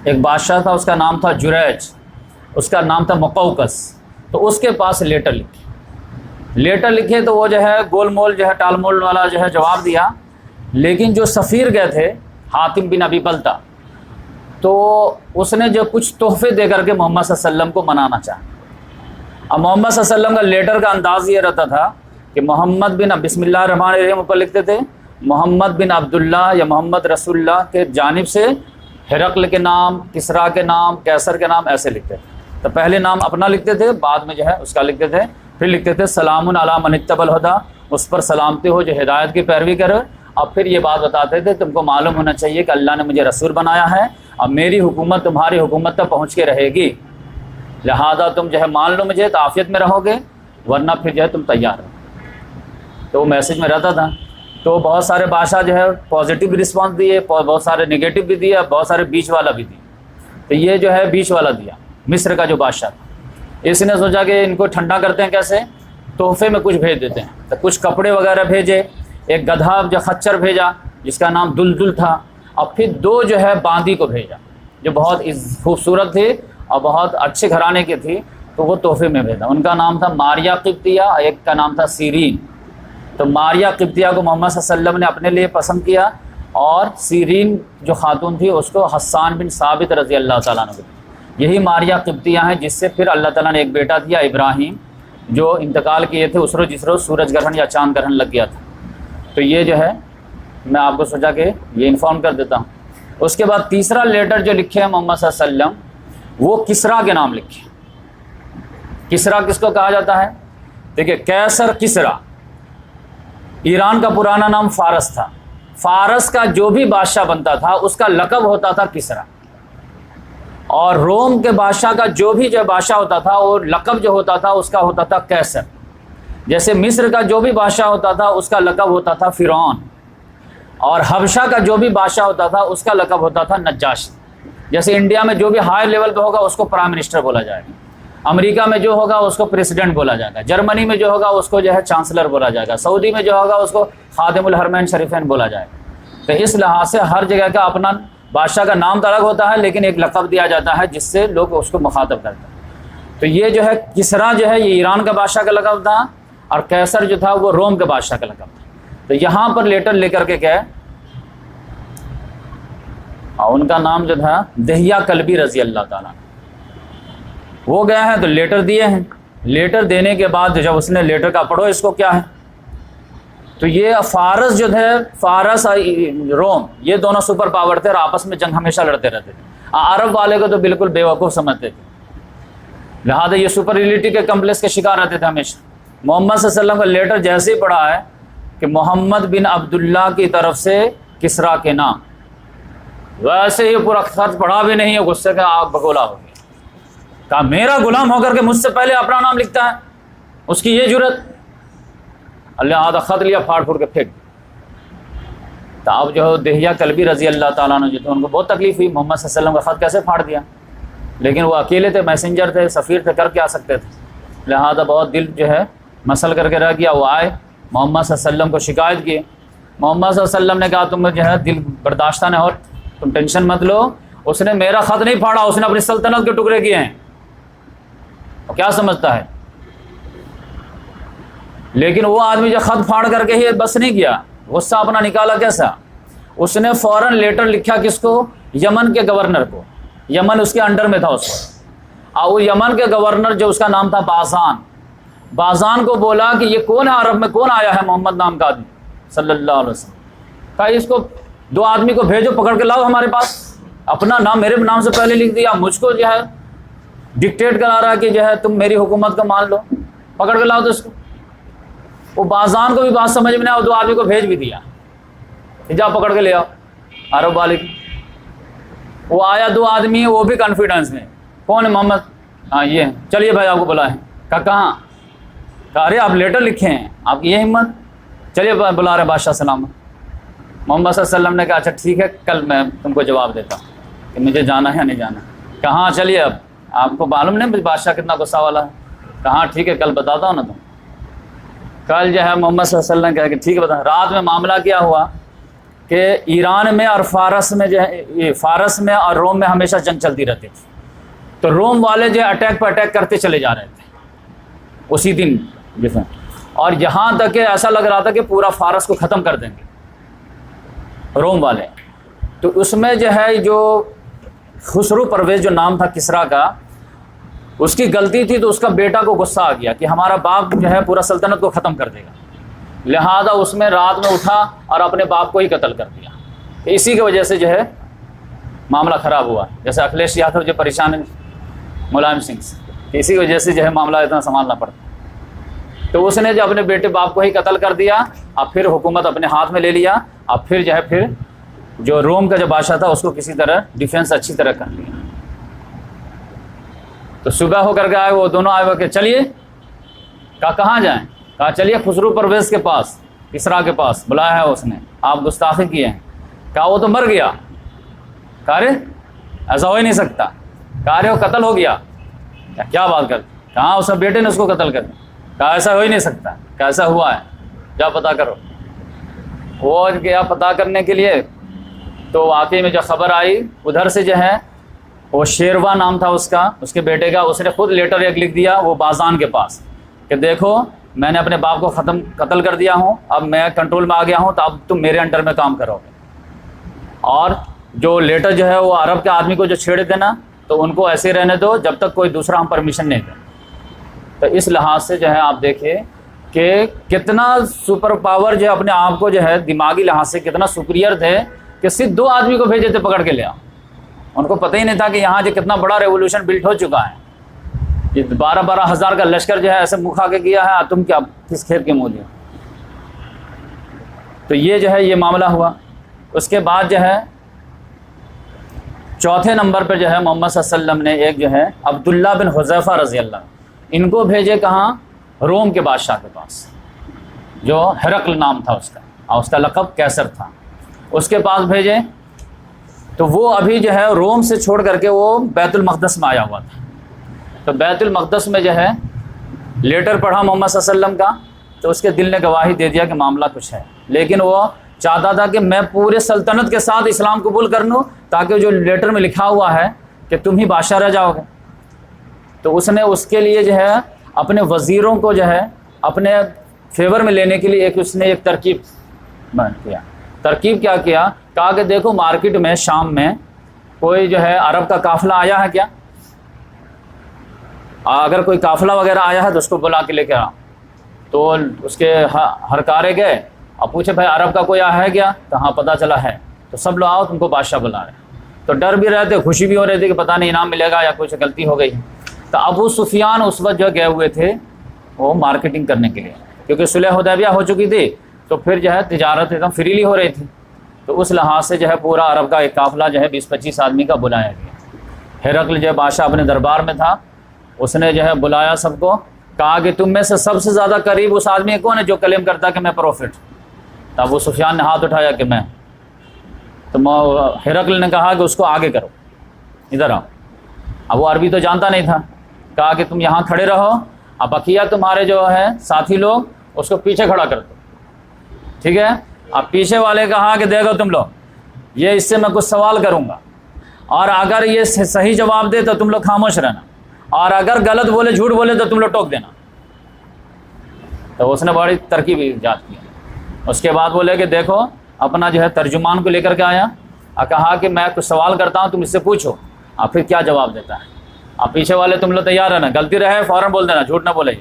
ایک بادشاہ تھا, اس کا نام تھا جریج, اس کا نام تھا مقوقس. تو اس کے پاس لیٹر لکھے تو وہ جو ہے گول مول جو ہے ٹال مول والا جو ہے جواب دیا, لیکن جو سفیر گئے تھے حاتم بن ابی بلتا, تو اس نے جو کچھ تحفے دے کر کے محمد صلی اللہ علیہ وسلم کو منانا چاہا. اب محمد صلی اللہ علیہ وسلم کا لیٹر کا انداز یہ رہتا تھا کہ محمد بن بسم اللہ الرحمن الرحیم اوپر لکھتے تھے, محمد بن عبداللہ یا محمد رسول اللہ کے جانب سے ہرقل کے نام, کسریٰ کے نام, کیسر کے نام, ایسے لکھتے تھے. تو پہلے نام اپنا لکھتے تھے, بعد میں جو ہے اس کا لکھتے تھے, پھر لکھتے تھے سلام علی من اتبع الہدی, اس پر سلامتی ہو جو ہدایت کی پیروی کرے. اور پھر یہ بات بتاتے تھے تم کو معلوم ہونا چاہیے کہ اللہ نے مجھے رسول بنایا ہے, اب میری حکومت تمہاری حکومت تک پہنچ کے رہے گی, لہذا تم جو ہے مان لو مجھے تو عافیت میں رہو گے, ورنہ پھر جو ہے تم تیار ہو. تو وہ میسج میں رہتا تھا. تو بہت سارے بادشاہ جو ہے پازیٹیو رسپانس دیے, بہت سارے نگیٹو بھی دیا, بہت سارے بیچ والا بھی دیا. تو یہ جو ہے بیچ والا دیا, مصر کا جو بادشاہ تھا. اس نے سوچا کہ ان کو ٹھنڈا کرتے ہیں کیسے, تحفے میں کچھ بھیج دیتے ہیں. تو کچھ کپڑے وغیرہ بھیجے, ایک گدھا جو خچر بھیجا جس کا نام دلدل تھا, اور پھر 2 جو ہے باندی کو بھیجا جو بہت خوبصورت تھی اور بہت اچھے گھرانے کی تھی, تو وہ تحفے میں بھیجا. ان کا نام تھا ماریہ قبطیہ, ایک کا نام تھا سیرین. تو ماریہ قبطیہ کو محمد صلی اللہ علیہ وسلم نے اپنے لیے پسند کیا, اور سیرین جو خاتون تھی اس کو حسان بن ثابت رضی اللہ تعالیٰ عنہ. یہی ماریہ قبطیہ ہیں جس سے پھر اللہ تعالیٰ نے ایک بیٹا دیا ابراہیم, جو انتقال کیے تھے اس روز جس روز سورج گرہن یا چاند گرہن لگ گیا تھا. تو یہ جو ہے میں آپ کو سوچا کہ یہ انفارم کر دیتا ہوں. اس کے بعد تیسرا لیٹر جو لکھے ہیں محمد صلی اللہ علیہ وسلم وہ کسریٰ کے نام لکھے. کسریٰ کس کو کہا جاتا ہے؟ دیکھیے کیسر کسریٰ, ایران کا پرانا نام فارس تھا. فارس کا جو بھی بادشاہ بنتا تھا اس کا لقب ہوتا تھا کسریٰ. اور روم کے بادشاہ کا جو بھی جو بادشاہ ہوتا تھا وہ لقب جو ہوتا تھا اس کا ہوتا تھا قیصر. جیسے مصر کا جو بھی بادشاہ ہوتا تھا اس کا لقب ہوتا تھا فرعون، اور حبشہ کا جو بھی بادشاہ ہوتا تھا اس کا لقب ہوتا تھا نجاشی. جیسے انڈیا میں جو بھی ہائی لیول پہ ہوگا اس کو پرائم منسٹر بولا جائے گا، امریکہ میں جو ہوگا اس کو پریسیڈنٹ بولا جائے گا، جرمنی میں جو ہوگا اس کو جو ہے چانسلر بولا جائے گا، سعودی میں جو ہوگا اس کو خادم الحرمین شریفین بولا جائے گا. تو اس لحاظ سے ہر جگہ کا اپنا بادشاہ کا نام تو الگ ہوتا ہے، لیکن ایک لقب دیا جاتا ہے جس سے لوگ اس کو مخاطب کرتے ہیں. تو یہ جو ہے کسریٰ جو ہے یہ ایران کا بادشاہ کا لقب تھا، اور قیصر جو تھا وہ روم کے بادشاہ کا لقب تھا. تو یہاں پر لیٹر لے کر کے گئے، اور ان کا نام جو تھا دہیہ کلبی رضی اللہ تعالیٰ. وہ گئے ہیں تو لیٹر دیے ہیں. لیٹر دینے کے بعد جب اس نے لیٹر کا پڑھو اس کو کیا ہے، تو یہ فارس جو تھے، فارس اور روم یہ دونوں سپر پاور تھے اور آپس میں جنگ ہمیشہ لڑتے رہتے تھے. عرب والے کو تو بالکل بے وقوف سمجھتے تھے، لہٰذا یہ سپریورٹی کے کمپلیکس کے شکار رہتے تھے ہمیشہ. محمد صلی اللہ علیہ وسلم کا لیٹر جیسے ہی پڑھا ہے کہ محمد بن عبداللہ کی طرف سے کسریٰ کے نام، ویسے ہی پورا خط پڑھا بھی نہیں ہے، غصے کا آگ بگولا ہو گیا. کہا میرا غلام ہو کر کے مجھ سے پہلے اپنا نام لکھتا ہے، اس کی یہ جرت. اللہ آدھا خط لیا، پھاڑ پھوڑ کے پھینک. تو اب جو دہیہ کلبی رضی اللہ تعالیٰ عنہ جو تھے ان کو بہت تکلیف ہوئی، محمد صلی اللہ علیہ وسلم کا خط کیسے پھاڑ دیا. لیکن وہ اکیلے تھے، میسنجر تھے، سفیر تھے، کر کے آ سکتے تھے. لہذا بہت دل جو ہے مسل کر کے رہ گیا. وہ آئے محمد صلی اللہ علیہ وسلم کو شکایت کی. محمد صلی اللہ علیہ وسلم نے کہا تم جو ہے دل برداشتہ نہ ہو، تم ٹینشن مت لو، اس نے میرا خط نہیں پھاڑا، اس نے اپنی سلطنت کے ٹکڑے کیے ہیں. وہ کیا سمجھتا ہے؟ لیکن وہ آدمی جو خط پھاڑ کر کے ہی بس نہیں کیا، غصہ اپنا نکالا کیسا؟ اس نے فوراً لیٹر لکھا کس کو؟ یمن کے گورنر کو. یمن اس کے انڈر میں تھا اس وقت. اور وہ یمن کے گورنر جو اس کا نام تھا بازان کو بولا کہ یہ کون ہے، عرب میں کون آیا ہے محمد نام کا آدمی صلی اللہ علیہ وسلم. کہا اس کو 2 آدمی کو بھیجو، پکڑ کے لاؤ ہمارے پاس. اپنا نام میرے نام سے پہلے لکھ دیا، مجھ کو جو ہے ڈکٹیٹ کرا رہا ہے کہ جو ہے تم میری حکومت کو مان لو، پکڑ کے لاؤ. تو اس کو وہ بازان کو بھی بات سمجھ میں نہیں آیا، 2 آدمی کو بھیج بھی دیا کہ جا پکڑ کے لے آؤ عرب والے کی. وہ آیا 2 آدمی، وہ بھی کانفیڈنس میں، کون ہے محمد؟ ہاں یہ ہے. چلیے بھائی آپ کو بلائیں. کہا کہاں؟ کہا ارے آپ لیٹر لکھے ہیں، آپ کی یہ ہمت؟ چلیے بلا رہے بادشاہ سلام. محمد صلی اللہ علیہ وسلم نے کہا اچھا ٹھیک ہے، کل میں تم کو جواب دیتا ہوں کہ مجھے جانا ہے یا نہیں جانا. کہاں چلیے، اب آپ کو معلوم نہیں بادشاہ کتنا غصہ والا ہے. کہاں ٹھیک ہے کل بتاتا ہوں نا تم. کل جو ہے محمد صلی اللہ علیہ وسلم نے کہا کہ ٹھیک ہے بتا. رات میں معاملہ کیا ہوا کہ ایران میں اور فارس میں جو ہے، فارس میں اور روم میں ہمیشہ جنگ چلتی رہتی تھی. تو روم والے جو اٹیک پہ اٹیک کرتے چلے جا رہے تھے اسی دن جو ہے، اور یہاں تک کہ ایسا لگ رہا تھا کہ پورا فارس کو ختم کر دیں گے روم والے. تو اس میں جو ہے جو خسرو پرویز جو نام تھا کسریٰ کا، اس کی غلطی تھی. تو اس کا بیٹا کو غصہ آ گیا کہ ہمارا باپ جو ہے پورا سلطنت کو ختم کر دے گا، لہذا اس میں رات میں اٹھا اور اپنے باپ کو ہی قتل کر دیا. اسی کی وجہ سے جو ہے معاملہ خراب ہوا. جیسے اکھلیش یادو جو پریشان ہے ملائم سنگھ سے، اسی کی وجہ سے جو ہے معاملہ اتنا سنبھالنا پڑتا. تو اس نے جو اپنے بیٹے باپ کو ہی قتل کر دیا، اب پھر حکومت اپنے ہاتھ میں لے لیا. اب پھر جو ہے پھر جو روم کا جو بادشاہ تھا اس کو کسی طرح ڈیفینس اچھی طرح کر لیا. تو صبح ہو کر کے آئے، وہ دونوں آئے کہ چلیے. کہا کہاں جائیں؟ کہا چلیے خسرو پرویز کے پاس، کسریٰ کے پاس بلایا ہے اس نے، آپ گستاخی کیے ہیں. کہا وہ تو مر گیا. کہا ارے ایسا ہو ہی نہیں سکتا. کہا ارے وہ قتل ہو گیا. کیا بات کر؟ کہاں اس نے بیٹے نے اس کو قتل کر دیا. کہا ایسا ہو ہی نہیں سکتا. کیسا ہوا ہے جا پتہ کرو. وہ گیا پتہ کرنے کے لیے. تو واقعی میں جو خبر آئی ادھر سے جو ہے، وہ شیروا نام تھا اس کا، اس کے بیٹے کا، اس نے خود لیٹر ایک لکھ دیا وہ بازان کے پاس کہ دیکھو میں نے اپنے باپ کو قتل کر دیا ہوں، اب میں کنٹرول میں آ گیا ہوں، تو اب تم میرے انڈر میں کام کرو گے. اور جو لیٹر جو ہے وہ عرب کے آدمی کو جو چھیڑے تھے نا، تو ان کو ایسے رہنے دو جب تک کوئی دوسرا ہم پرمیشن نہیں دیں. تو اس لحاظ سے جو ہے آپ دیکھیں کہ کتنا سپر پاور جو ہے اپنے آپ کو جو ہے دماغی لحاظ سے کتنا سپیریئر تھے کہ صرف 2 آدمی کو بھیجے تھے پکڑ کے لیا. ان کو پتہ ہی نہیں تھا کہ یہاں جو کتنا بڑا ریولوشن بلٹ ہو چکا ہے. یہ 12 ہزار کا لشکر جو ہے ایسے منہ کھا کے کیا ہے، تم کیا کس کھیت کے منہ دیے. تو یہ جو ہے یہ معاملہ ہوا. اس کے بعد جو ہے چوتھے نمبر پہ جو ہے محمد صلی اللہ علیہ وسلم نے ایک جو ہے عبداللہ بن حذیفہ رضی اللہ عنہ، ان کو بھیجے کہاں؟ روم کے بادشاہ کے پاس، جو ہرقل نام تھا اس کا، اور اس کا لقب کیسر تھا، اس کے پاس بھیجے۔ تو وہ ابھی جو ہے روم سے چھوڑ کر کے وہ بیت المقدس میں آیا ہوا تھا۔ تو بیت المقدس میں جو ہے لیٹر پڑھا محمد صلی اللہ علیہ وسلم کا، تو اس کے دل نے گواہی دے دیا کہ معاملہ کچھ ہے، لیکن وہ چاہتا تھا کہ میں پورے سلطنت کے ساتھ اسلام قبول کر لوں، تاکہ جو لیٹر میں لکھا ہوا ہے کہ تم ہی بادشاہ رہ جاؤ گے۔ تو اس نے اس کے لیے جو ہے اپنے وزیروں کو جو ہے اپنے فیور میں لینے کے لیے اس نے ایک ترکیب کیا۔ ترکیب کیا کیا؟ کہا کہ دیکھو مارکیٹ میں شام میں کوئی جو ہے عرب کا قافلہ آیا ہے کیا؟ اگر کوئی قافلہ وغیرہ آیا ہے تو اس کو بلا کے لے کے آ۔ تو اس کے ہرکارے گئے اور پوچھے بھائی عرب کا کوئی آیا ہے کیا؟ تو ہاں پتہ چلا ہے، تو سب لوگ آؤ، تم کو بادشاہ بلا رہے ہیں۔ تو ڈر بھی رہے تھے، خوشی بھی ہو رہی تھی کہ پتہ نہیں انعام ملے گا یا کچھ غلطی ہو گئی۔ تو ابو سفیان اس وقت جو گئے ہوئے تھے وہ مارکیٹنگ کرنے کے لیے، کیونکہ صلح حدیبیہ ہو چکی تھی، تو پھر جو ہے تجارت ایک دم فریلی ہو رہی تھی۔ تو اس لحاظ سے جو ہے پورا عرب کا ایک قافلہ جو ہے 20-25 آدمی کا بلایا گیا۔ ہرقل جو بادشاہ اپنے دربار میں تھا، اس نے جو ہے بلایا سب کو، کہا کہ تم میں سے سب سے زیادہ قریب اس آدمی کون ہے جو کلیم کرتا کہ میں پروفٹ؟ تو ابو سفیان نے ہاتھ اٹھایا کہ میں۔ تو ہرقل نے کہا کہ اس کو آگے کرو، ادھر آؤ۔ اب وہ عربی تو جانتا نہیں تھا، کہا کہ تم یہاں کھڑے رہو، اب بقیہ تمہارے جو ہے ساتھی لوگ اس کو پیچھے کھڑا کر دو، ٹھیک ہے؟ اب پیچھے والے کہا کہ دیکھو تم لوگ، یہ اس سے میں کچھ سوال کروں گا، اور اگر یہ صحیح جواب دے تو تم لوگ خاموش رہنا، اور اگر غلط بولے جھوٹ بولے تو تم لوگ ٹوک دینا۔ تو اس نے بڑی ترکیب ایجاد کی۔ اس کے بعد بولے کہ دیکھو اپنا جو ہے ترجمان کو لے کر کے آیا اور کہا کہ میں کچھ سوال کرتا ہوں، تم اس سے پوچھو، اور پھر کیا جواب دیتا ہے۔ اب پیچھے والے تم لوگ تیار رہنا، غلطی رہے فوراً بول دینا، جھوٹ نہ بولے۔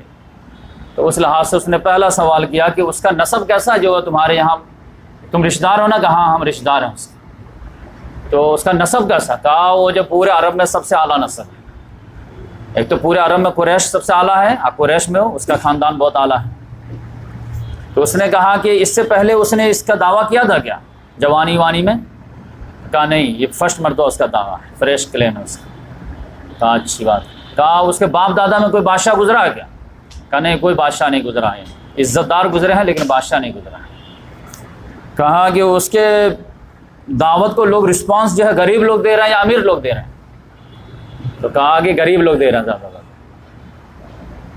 تو اس لحاظ سے اس نے پہلا سوال کیا کہ اس کا نسب کیسا ہے جو تمہارے یہاں، تم رشتہ دار ہو نا؟ کہاں ہم رشتہ دار ہیں اس کے۔ تو اس کا نسب کیسا؟ کہا وہ جو پورے عرب میں سب سے اعلیٰ نسب ہے۔ ایک تو پورے عرب میں قریش سب سے اعلیٰ ہے، اور قریش میں اس کا خاندان بہت اعلیٰ ہے۔ تو اس نے کہا کہ اس سے پہلے اس نے اس کا دعویٰ کیا تھا کیا جوانی وانی میں؟ کہا نہیں، یہ فرسٹ مرتبہ اس کا دعویٰ ہے، فریش کلیم ہے اس کا۔ کہا اچھی بات۔ کہا اس کے باپ دادا میں کوئی بادشاہ گزرا ہے کیا؟ کہا نہیں، کوئی بادشاہ نہیں گزرا ہے، عزت دار گزرے ہیں لیکن بادشاہ نہیں گزرا ہے۔ کہا کہ اس کے دعوت کو لوگ رسپانس جو ہے غریب لوگ دے رہے ہیں یا امیر لوگ دے رہے ہیں؟ تو کہا کہ غریب لوگ دے رہے ہیں زیادہ،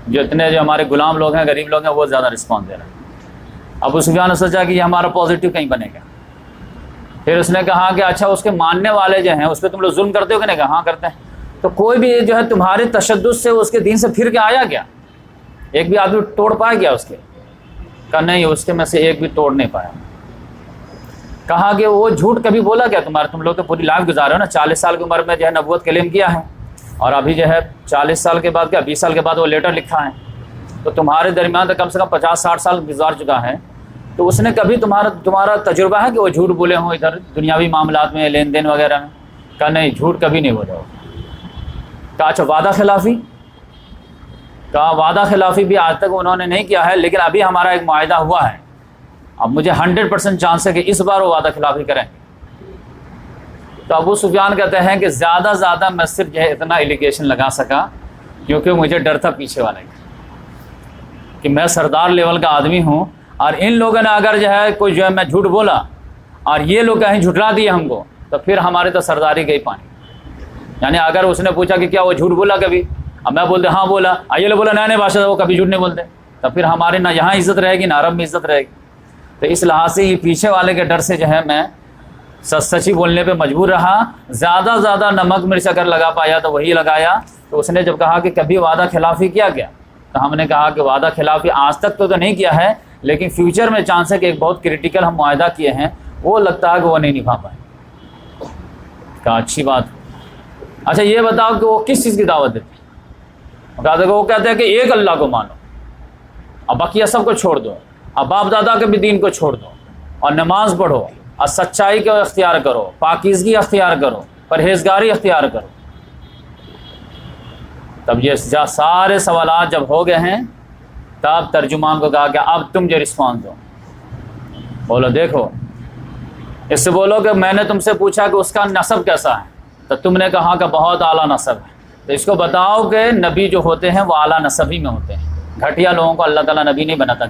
جو اتنے جو ہمارے غلام لوگ ہیں، غریب لوگ ہیں، وہ زیادہ رسپانس دے رہے ہیں۔ ابو سفیان نے سوچا کہ یہ ہمارا پازیٹیو کہیں بنے گا۔ پھر اس نے کہا کہ اچھا اس کے ماننے والے جو ہیں اس پہ تم لوگ ظلم کرتے ہو کہ نہیں؟ کہا ہاں کرتے ہیں۔ تو کوئی بھی جو ہے تمہارے تشدد سے اس کے دین سے پھر کے آیا کیا؟ ایک بھی آدمی توڑ پایا گیا اس کے؟ کہا نہیں، اس کے میں سے ایک بھی توڑ نہیں پایا۔ کہا کہ وہ جھوٹ کبھی بولا کیا تم لوگ تو پوری لائف گزارے ہو نا، 40 سال کی عمر میں جو ہے نبوت کلیم کیا ہے، اور ابھی جو ہے 40 سال کے بعد کیا 20 سال کے بعد وہ لیٹر لکھا ہے، تو تمہارے درمیان تو کم سے کم 50-60 سال گزار چکا ہے۔ تو اس نے کبھی تمہارا تجربہ ہے کہ وہ جھوٹ بولے ہوں ادھر دنیاوی معاملات میں، لین دین وغیرہ میں؟ کہا نہیں، جھوٹ کبھی نہیں بولا ہو۔ کہا اچھا وعدہ خلافی؟ کہا وعدہ خلافی بھی آج تک انہوں نے نہیں کیا ہے، لیکن ابھی ہمارا ایک معاہدہ ہوا ہے، اب مجھے 100% چانس ہے کہ اس بار وہ وعدہ خلافی کریں گے۔ تو ابو سفیان کہتے ہیں کہ زیادہ میں صرف جو ہے اتنا ایلیگیشن لگا سکا کیونکہ مجھے ڈر تھا پیچھے والے کا، کہ میں سردار لیول کا آدمی ہوں، اور ان لوگوں نے اگر جو ہے کوئی جو ہے میں جھوٹ بولا اور یہ لوگ کہیں جھٹلا دیے ہم کو، تو پھر ہمارے تو سرداری گئی پانی۔ یعنی اگر اس نے پوچھا کہ کیا وہ جھوٹ بولا کبھی، اب میں بولتے ہاں بولا، یہ لوگ بولا نئے بادشاہ وہ کبھی جھوٹ نہیں بولتے، تو پھر ہمارے نہ یہاں عزت رہے گی نہ عرب میں عزت رہے گی۔ تو اس لحاظ سے یہ پیچھے والے کے ڈر سے جو ہے میں سچی بولنے پہ مجبور رہا۔ زیادہ نمک مرچ اگر لگا پایا تو وہی لگایا۔ تو اس نے جب کہا کہ کبھی وعدہ خلافی کیا گیا، تو ہم نے کہا کہ وعدہ خلافی آج تک تو نہیں کیا ہے، لیکن فیوچر میں چانس ہے کہ ایک بہت کریٹیکل ہم معاہدہ کیے ہیں، وہ لگتا ہے کہ وہ نہیں نبھا پائے۔ کہا اچھی بات۔ اچھا یہ بتاؤ کہ وہ کس چیز کی دعوت دیتے ہیں؟ کہا وہ کہتے ہیں کہ ایک اللہ کو مانو، اب بقیہ سب کو چھوڑ دو، اب باپ دادا کے بھی دین کو چھوڑ دو، اور نماز پڑھو، اور سچائی کو اختیار کرو، پاکیزگی اختیار کرو، پرہیزگاری اختیار کرو۔ تب یہ سارے سوالات جب ہو گئے ہیں، تب ترجمان کو کہا کہ اب تم جو رسپانس دو، بولو دیکھو اس سے بولو کہ میں نے تم سے پوچھا کہ اس کا نسب کیسا ہے، تو تم نے کہا کہ بہت اعلیٰ نسب ہے، تو اس کو بتاؤ کہ نبی جو ہوتے ہیں وہ اعلیٰ نسب ہی میں ہوتے ہیں، گھٹیا لوگوں کو اللہ تعالیٰ نبی نہیں بناتا۔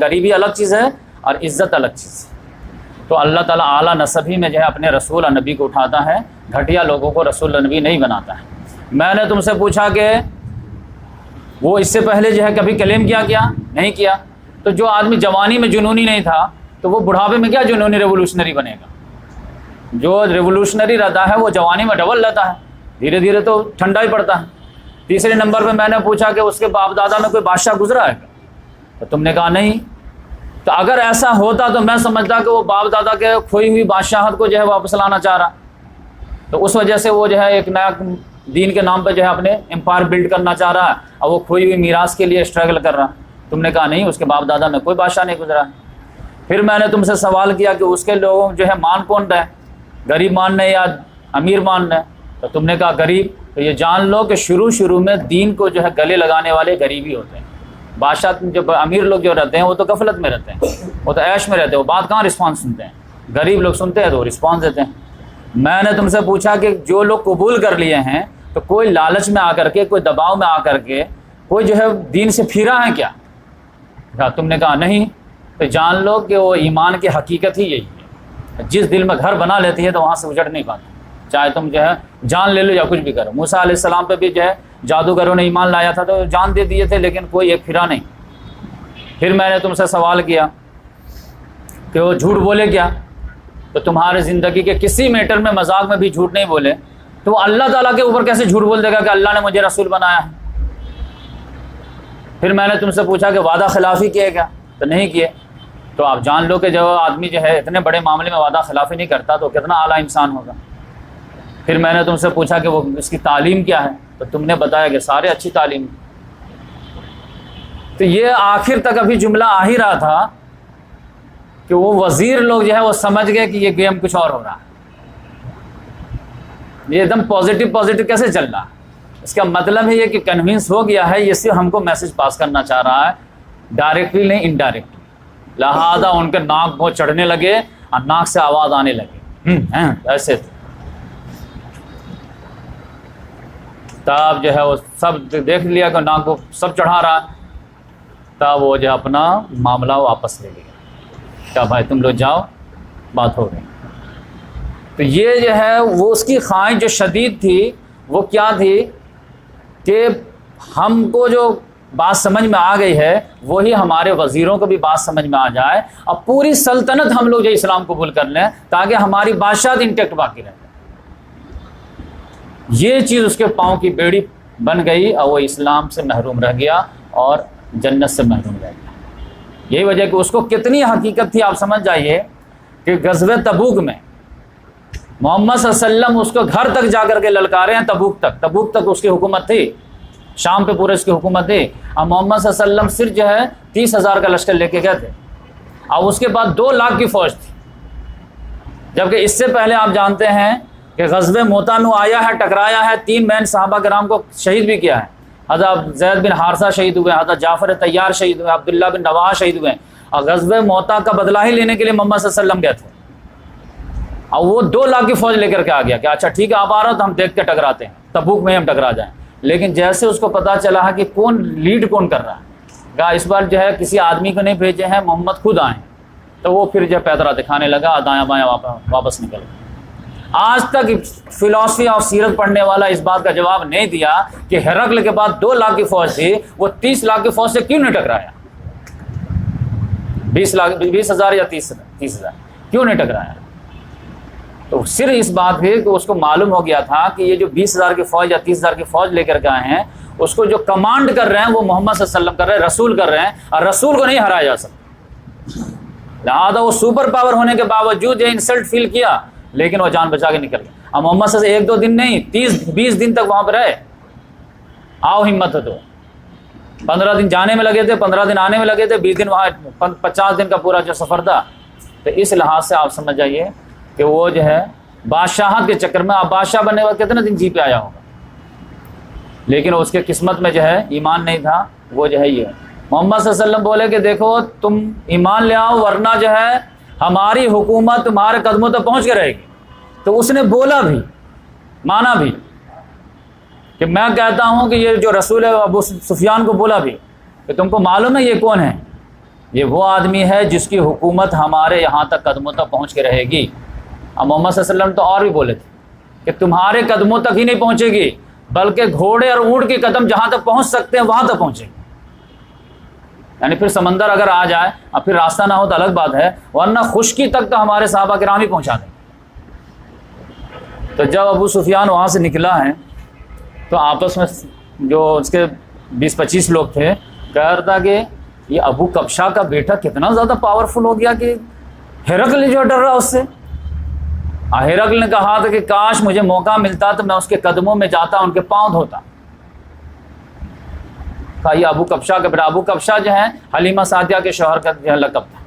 غریبی الگ چیز ہے اور عزت الگ چیز ہے، تو اللہ تعالیٰ اعلیٰ نسب ہی میں جو ہے اپنے رسول اور نبی کو اٹھاتا ہے، گھٹیا لوگوں کو رسول اور نبی نہیں بناتا ہے۔ میں نے تم سے پوچھا کہ وہ اس سے پہلے جو ہے کبھی کلیم کیا نہیں کیا، تو جو آدمی جوانی میں جنونی نہیں تھا تو وہ بڑھاپے میں کیا جنونی ریولوشنری بنے گا؟ جو ریولوشنری رہتا ہے وہ جوانی میں ڈبل رہتا ہے، دھیرے دھیرے تو ٹھنڈا ہی پڑتا ہے۔ تیسرے نمبر پہ میں نے پوچھا کہ اس کے باپ دادا میں کوئی بادشاہ گزرا ہے کیا؟ تو تم نے کہا نہیں۔ تو اگر ایسا ہوتا تو میں سمجھتا کہ وہ باپ دادا کے کھوئی ہوئی بادشاہت کو جو ہے واپس لانا چاہ رہا، تو اس وجہ سے وہ جو ہے ایک نیا دین کے نام پہ جو ہے اپنے امپائر بلڈ کرنا چاہ رہا ہے، اور وہ کھوئی ہوئی میراث کے لیے اسٹرگل کر رہا۔ تم نے کہا نہیں، اس کے باپ دادا میں کوئی بادشاہ نہیں گزرا۔ پھر میں نے تم سے سوال کیا کہ اس کے لوگوں جو ہے مان کون رہے، غریب مان رہے یا امیر مان رہے؟ تو تم نے کہا غریب۔ تو یہ جان لو کہ شروع میں دین کو جو ہے گلے لگانے والے غریب ہی ہوتے ہیں۔ بادشاہ جو امیر لوگ جو رہتے ہیں وہ تو غفلت میں رہتے ہیں، وہ تو عیش میں رہتے ہیں، وہ بات کہاں رسپانس سنتے ہیں۔ غریب لوگ سنتے ہیں تو وہ رسپانس دیتے ہیں۔ میں نے تم سے پوچھا کہ جو لوگ قبول کر لیے ہیں تو کوئی لالچ میں آ کر کے، کوئی دباؤ میں آ کر کے کوئی جو ہے دین سے پھرا ہے کیا؟ تم نے کہا نہیں۔ تو جان لو کہ وہ ایمان کی حقیقت ہی یہی ہے، جس دل میں گھر بنا لیتی ہے تو وہاں سے اجڑ نہیں پاتی، چاہے تم جو ہے جان لے لو یا کچھ بھی کرو۔ موسیٰ علیہ السلام پہ بھی جو ہے جادوگروں نے ایمان لایا تھا تو جان دے دیے تھے، لیکن کوئی ایک پھرا نہیں۔ پھر میں نے تم سے سوال کیا کہ وہ جھوٹ بولے کیا؟ تو تمہارے زندگی کے کسی میٹر میں مذاق میں بھی جھوٹ نہیں بولے، تو وہ اللہ تعالیٰ کے اوپر کیسے جھوٹ بول دے گا کہ اللہ نے مجھے رسول بنایا ہے؟ پھر میں نے تم سے پوچھا کہ وعدہ خلافی کیے کیا؟ تو نہیں کیے۔ تو آپ جان لو کہ جب آدمی جو ہے اتنے بڑے معاملے میں وعدہ خلافی نہیں کرتا تو کتنا اعلیٰ انسان ہوگا۔ پھر میں نے تم سے پوچھا کہ وہ اس کی تعلیم کیا ہے؟ تو تم نے بتایا کہ سارے اچھی تعلیم۔ تو یہ آخر تک ابھی جملہ آ ہی رہا تھا کہ وہ وزیر لوگ جو ہے وہ سمجھ گئے کہ یہ گیم کچھ اور ہو رہا ہے، یہ ایک دم پازیٹیو کیسے چل رہا ہے؟ اس کا مطلب ہے یہ کہ کنونس ہو گیا ہے، یہ صرف ہم کو میسج پاس کرنا چاہ رہا ہے، ڈائریکٹلی نہیں انڈائریکٹلی۔ لہذا ان کے ناک بہت چڑھنے لگے اور ناک سے آواز آنے لگے ایسے، تب جو ہے وہ سب دیکھ لیا کہ ناک کو سب چڑھا رہا، تب وہ جو اپنا معاملہ واپس لے لیا، کیا بھائی تم لوگ جاؤ، بات ہو گئی۔ تو یہ جو ہے وہ اس کی خواہش جو شدید تھی وہ کیا تھی کہ ہم کو جو بات سمجھ میں آ گئی ہے وہی ہمارے وزیروں کو بھی بات سمجھ میں آ جائے، اور پوری سلطنت ہم لوگ جو اسلام قبول کر لیں تاکہ ہماری بادشاہت انٹیکٹ باقی رہے۔ یہ چیز اس کے پاؤں کی بیڑی بن گئی اور وہ اسلام سے محروم رہ گیا اور جنت سے محروم رہ گیا۔ یہی وجہ کہ اس کو کتنی حقیقت تھی آپ سمجھ جائیے کہ غزوہ تبوک میں محمد صلی اللہ علیہ وسلم اس کو گھر تک جا کر کے للکارے ہیں، تبوک تک اس کی حکومت تھی، شام پہ پورے اس کی حکومت تھی، اور محمد صلی اللہ علیہ وسلم صرف جو ہے 30,000 کا لشکر لے کے گئے تھے، اور اس کے بعد 2 لاکھ کی فوج تھی۔ جبکہ اس سے پہلے آپ جانتے ہیں کہ غزوہ موتا میں آیا ہے، ٹکرایا ہے، 3 مین صحابہ کرام کو شہید بھی کیا ہے، حضرت زید بن حارثہ شہید ہوئے، حضرت جعفر طیار شہید ہوئے، عبداللہ بن رواحہ شہید ہوئے، اور غزوہ موتا کا بدلہ ہی لینے کے لیے محمد صلی اللہ علیہ وسلم گئے تھے، اور وہ 2 لاکھ کی فوج لے کر کے آ گیا کہ اچھا ٹھیک ہے آپ آ رہا تو ہم دیکھ کے ٹکراتے ہیں، تبوک میں ہم ٹکرا جائیں۔ لیکن جیسے اس کو پتا چلا ہے کہ کون لیڈ کون کر رہا ہے، کہا اس بار جو ہے کسی آدمی کو نہیں بھیجے ہیں، محمد خود آئیں، تو وہ پھر جو پیدرا دکھانے لگا، دایاں بایاں واپس نکل گیا۔ آج تک فلاسفی اور سیرت پڑھنے والا اس بات کا جواب نہیں دیا کہ ہرقل کے بعد 2 لاکھ کی فوج تھی، وہ 30 لاکھ کی فوج سے کیوں نہیں ٹکرایا؟ 20,000 یا 30,000 کیوں نہیں ٹکرایا؟ تو صرف اس بات پہ کہ اس کو معلوم ہو گیا تھا کہ یہ جو 20,000 کی فوج یا 30,000 کی فوج لے کر کے آئے ہیں، اس کو جو کمانڈ کر رہے ہیں وہ محمد صلی اللہ علیہ وسلم کر رہے ہیں، رسول کر رہے ہیں، اور رسول کو نہیں ہرایا جا سکتا۔ لہٰذا وہ سپر پاور ہونے کے باوجود یہ انسلٹ فیل کیا، لیکن وہ جان بچا کے نکل گیا۔ اور محمد صلی اللہ علیہ وسلم 1-2 دن نہیں، 30-20 دن تک وہاں پہ رہے۔ آؤ ہمت ہے تو 15 دن جانے میں لگے تھے، 15 دن آنے میں لگے تھے، 20 دن وہاں، 50 دن کا پورا جو سفر تھا۔ تو اس لحاظ سے آپ سمجھ جائیے کہ وہ جو ہے بادشاہت کے چکر میں، آپ بادشاہ بننے کے بعد کتنے دن جی پہ آیا ہوگا، لیکن اس کے قسمت میں جو ہے ایمان نہیں تھا، وہ جو ہے یہ محمد صلی اللہ علیہ وسلم بولے کہ دیکھو تم ایمان لے آؤ ورنہ جو ہے ہماری حکومت تمہارے قدموں تک پہنچ کے رہے گی۔ تو اس نے بولا بھی مانا بھی کہ میں کہتا ہوں کہ یہ جو رسول ابو سفیان کو بولا بھی کہ تم کو معلوم ہے یہ کون ہے؟ یہ وہ آدمی ہے جس کی حکومت ہمارے یہاں تک قدموں تک پہنچ کے رہے گی۔ اب محمد صلی اللہ علیہ وسلم تو اور بھی بولے تھے کہ تمہارے قدموں تک ہی نہیں پہنچے گی بلکہ گھوڑے اور اونٹ کے قدم جہاں تک پہنچ سکتے ہیں وہاں تک پہنچے گی۔ یعنی پھر سمندر اگر آ جائے اور پھر راستہ نہ ہو تو الگ بات ہے، ورنہ خشکی تک تو ہمارے صحابہ کرام ہی پہنچا دیں۔ تو جب ابو سفیان وہاں سے نکلا ہے تو آپس میں جو اس کے 20-25 لوگ تھے کہہ رہا تھا کہ یہ ابو کبشہ کا بیٹا کتنا زیادہ پاورفل ہو گیا کہ ہرقل جو ڈر رہا اس سے۔ ہرقل نے کہا تھا کہ کاش مجھے موقع ملتا تو میں اس کے قدموں میں جاتا ان کے پاؤں دھوتا۔ کہا یہ ابو کبشہ کا بیٹا۔ ابو کبشہ جو ہے حلیمہ سعدیہ کے شوہر کا جو ہے لقب تھا۔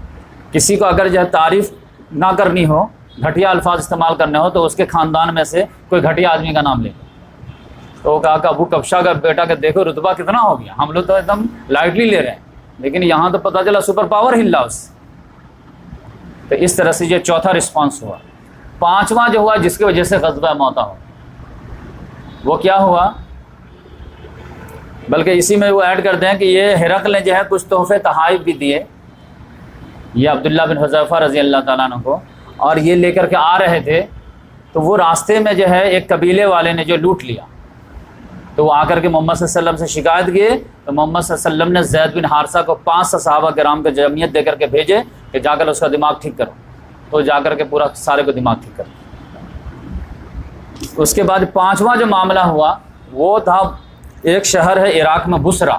کسی کو اگر جو ہے تعریف نہ کرنی ہو، گھٹیا الفاظ استعمال کرنے ہو تو اس کے خاندان میں سے کوئی گھٹیا آدمی کا نام لے لو۔ تو وہ کہا کہ ابو کبشہ کا بیٹا کہ دیکھو رتبہ کتنا ہو گیا، ہم لوگ تو ایک دم لائٹلی لے رہے ہیں لیکن یہاں تو پتہ چلا سپر پاور ہل رہا اس۔ تو اس طرح سے یہ چوتھا رسپانس ہوا۔ پانچواں جو ہوا جس کی وجہ سے غزوہ موتا ہو، وہ کیا ہوا؟ بلکہ اسی میں وہ ایڈ کرتے ہیں کہ یہ ہرقل نے جو ہے کچھ تحفے تحائف بھی دیے یہ عبداللہ بن حذیفہ رضی اللہ تعالیٰ عنہ کو، اور یہ لے کر کے آ رہے تھے تو وہ راستے میں جو ہے ایک قبیلے والے نے جو لوٹ لیا تو وہ آ کر کے محمد صلی اللہ علیہ وسلم سے شکایت کیے تو محمد صلی اللہ علیہ وسلم نے زید بن حارثہ کو 5 صحابہ کرام کو جمعیت دے کر کے بھیجے کہ جا کر اس کا دماغ ٹھیک کرو۔ تو جا کر کے پورا سارے کو دماغ ٹھیک کرو۔ اس کے بعد پانچواں جو معاملہ ہوا وہ تھا ایک شہر ہے عراق میں بصرہ،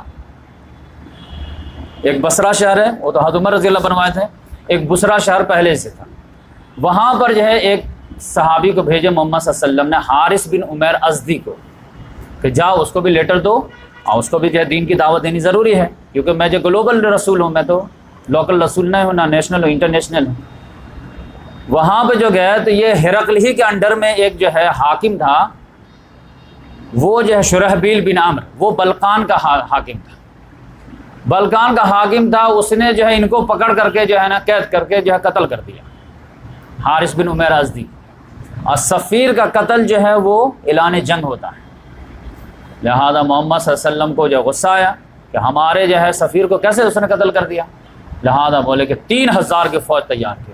ایک بصرہ شہر ہے، وہ تو حضرت عمر رضی اللہ بنوائے تھے، ایک بصرہ شہر پہلے سے تھا۔ وہاں پر جو ہے ایک صحابی کو بھیجے محمد صلی اللہ علیہ وسلم نے، حارث بن عمیر ازدی کو، کہ جاؤ اس کو بھی لیٹر دو اور اس کو بھی جو ہے دین کی دعوت دینی ضروری ہے، کیونکہ میں جو گلوبل رسول ہوں، میں تو لوکل رسول نہیں ہوں، نہ نیشنل ہوں، انٹرنیشنل ہوں۔ وہاں پہ جو گئے تو یہ ہرقل ہی کے انڈر میں ایک جو ہے حاکم تھا، وہ جو ہے شرحبیل بن عمرو، وہ بلقان کا حاکم تھا۔ بلقان کا حاکم تھا، اس نے جو ہے ان کو پکڑ کر کے جو ہے نا قید کر کے جو ہے قتل کر دیا، حارث بن عمیر ازدی۔ اور سفیر کا قتل جو ہے وہ اعلان جنگ ہوتا ہے، لہذا محمد صلی اللہ علیہ وسلم کو جو غصہ آیا کہ ہمارے جو ہے سفیر کو کیسے اس نے قتل کر دیا، لہذا بولے کہ 3000 کی فوج تیار کی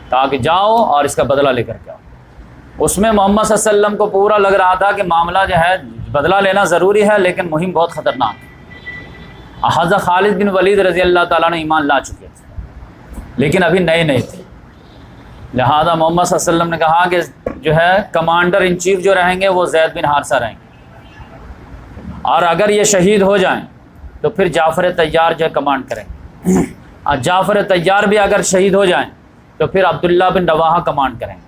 تاکہ جاؤ اور اس کا بدلہ لے کر کے آؤ۔ اس میں محمد صلی اللہ علیہ وسلم کو پورا لگ رہا تھا کہ معاملہ جو ہے بدلہ لینا ضروری ہے لیکن مہم بہت خطرناک ہے۔ حضرت خالد بن ولید رضی اللہ تعالیٰ نے ایمان لا چکے تھے لیکن ابھی نئے تھے، لہذا محمد صلی اللہ علیہ وسلم نے کہا کہ جو ہے کمانڈر ان چیف جو رہیں گے وہ زید بن حارثہ رہیں گے، اور اگر یہ شہید ہو جائیں تو پھر جعفر طیار جو ہے کمانڈ کریں گے، اور جعفر طیار بھی اگر شہید ہو جائیں تو پھر عبداللہ بن رواحہ کمانڈ کریں گے،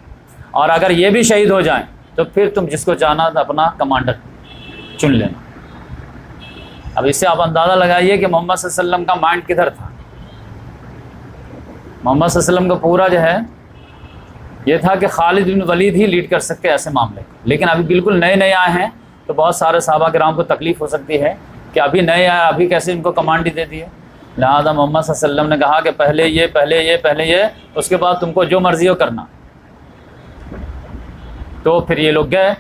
اور اگر یہ بھی شہید ہو جائیں تو پھر تم جس کو چاہنا تھا اپنا کمانڈر چن لینا۔ اب اس سے آپ اندازہ لگائیے کہ محمد صلی اللہ علیہ وسلم کا مائنڈ کدھر تھا۔ محمد صلی اللہ علیہ وسلم کا پورا جو ہے یہ تھا کہ خالد بن ولید ہی لیڈ کر سکتے ایسے معاملے کو، لیکن ابھی بالکل نئے آئے ہیں تو بہت سارے صحابہ کرام کو تکلیف ہو سکتی ہے کہ ابھی نئے آئے، ابھی کیسے ان کو کمانڈ ہی دے دی ہے۔ لہٰذا محمد صلی اللہ علیہ وسلم نے کہا کہ پہلے یہ اس کے بعد تم کو جو مرضی ہو کرنا۔ تو پھر یہ لوگ گئے،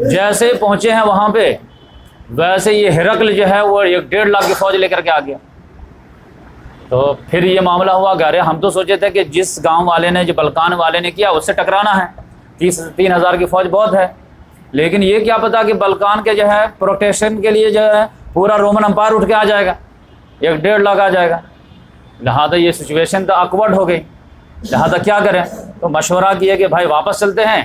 جیسے ہی پہنچے ہیں وہاں پہ ویسے یہ ہرقل جو ہے وہ 1.5 لاکھ کی فوج لے کر کے آ گیا۔ تو پھر یہ معاملہ ہوا کہ ارے ہم تو سوچے تھے کہ جس گاؤں والے نے، جو بلقان والے نے کیا اس سے ٹکرانا ہے، 3000 کی فوج بہت ہے، لیکن یہ کیا پتا کہ بلقان کے جو ہے پروٹیکشن کے لیے جو ہے پورا رومن امپائر اٹھ کے آ جائے گا، 1.5 لاکھ آ جائے گا۔ لہٰذا یہ سچویشن تو آکورڈ ہو گئی، لہٰذا کیا کریں؟ تو مشورہ کیا کہ بھائی واپس چلتے ہیں،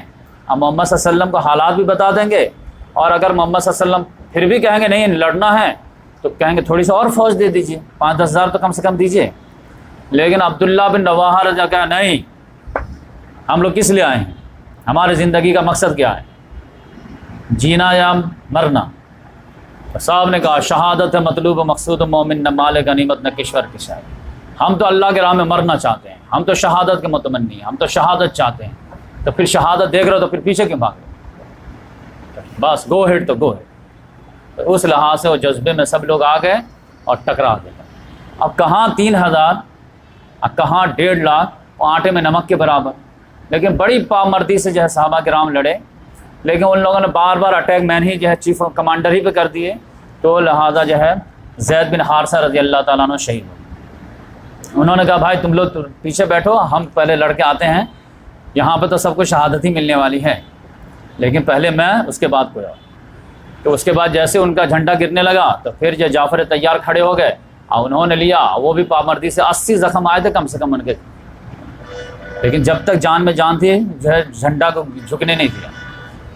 ہم محمد صلی اللہ علیہ وسلم کو حالات بھی بتا دیں گے، اور اگر محمد صلی اللہ علیہ وسلم پھر بھی کہیں گے نہیں لڑنا ہے تو کہیں گے تھوڑی سی اور فوج دے دیجیے، 5-10 ہزار تو کم سے کم دیجیے۔ لیکن عبداللہ بن رواحہ رضی کہا نہیں، ہم لوگ کس لیے آئے ہیں، ہماری زندگی کا مقصد کیا ہے، جینا یا مرنا۔ صاحب نے کہا شہادت ہے مطلوب و مقصود مومن، نہ مال غنیمت نہ کشور کی شاید، ہم تو اللہ کے راہ میں مرنا چاہتے ہیں، ہم تو شہادت کے متمنی ہیں، ہم تو شہادت چاہتے ہیں۔ تو پھر شہادت دیکھ رہے ہو تو پھر پیچھے کیوں بھاگ رہے، بس گو ہیڈ تو گو ہیڈ۔ تو اس لحاظ سے وہ جذبے میں سب لوگ آ گئے اور ٹکرا گئے۔ اب کہاں 3000 اور کہاں 1.5 لاکھ، آٹے میں نمک کے برابر، لیکن بڑی پامردی سے جو ہے صحابہ کرام لڑے، لیکن ان لوگوں نے بار بار اٹیک مین ہی جو ہے چیف کمانڈر ہی پہ کر دیے، تو لہٰذا جو ہے زید بن حارثہ رضی اللہ تعالیٰ عنہ شہید ہوئے۔ انہوں نے کہا بھائی تم لوگ پیچھے بیٹھو، ہم پہلے لڑ کے آتے ہیں، یہاں پہ تو سب کو شہادت ہی ملنے والی ہے، لیکن پہلے میں اس کے بعد کوئی اور۔ تو اس کے بعد جیسے ان کا جھنڈا گرنے لگا تو پھر جو جعفر طیار کھڑے ہو گئے اور انہوں نے لیا، وہ بھی پامردی سے 80 زخم آئے تھے کم سے کم ان کے، لیکن جب تک جان میں جان تھی جو ہے جھنڈا کو جھکنے نہیں دیا۔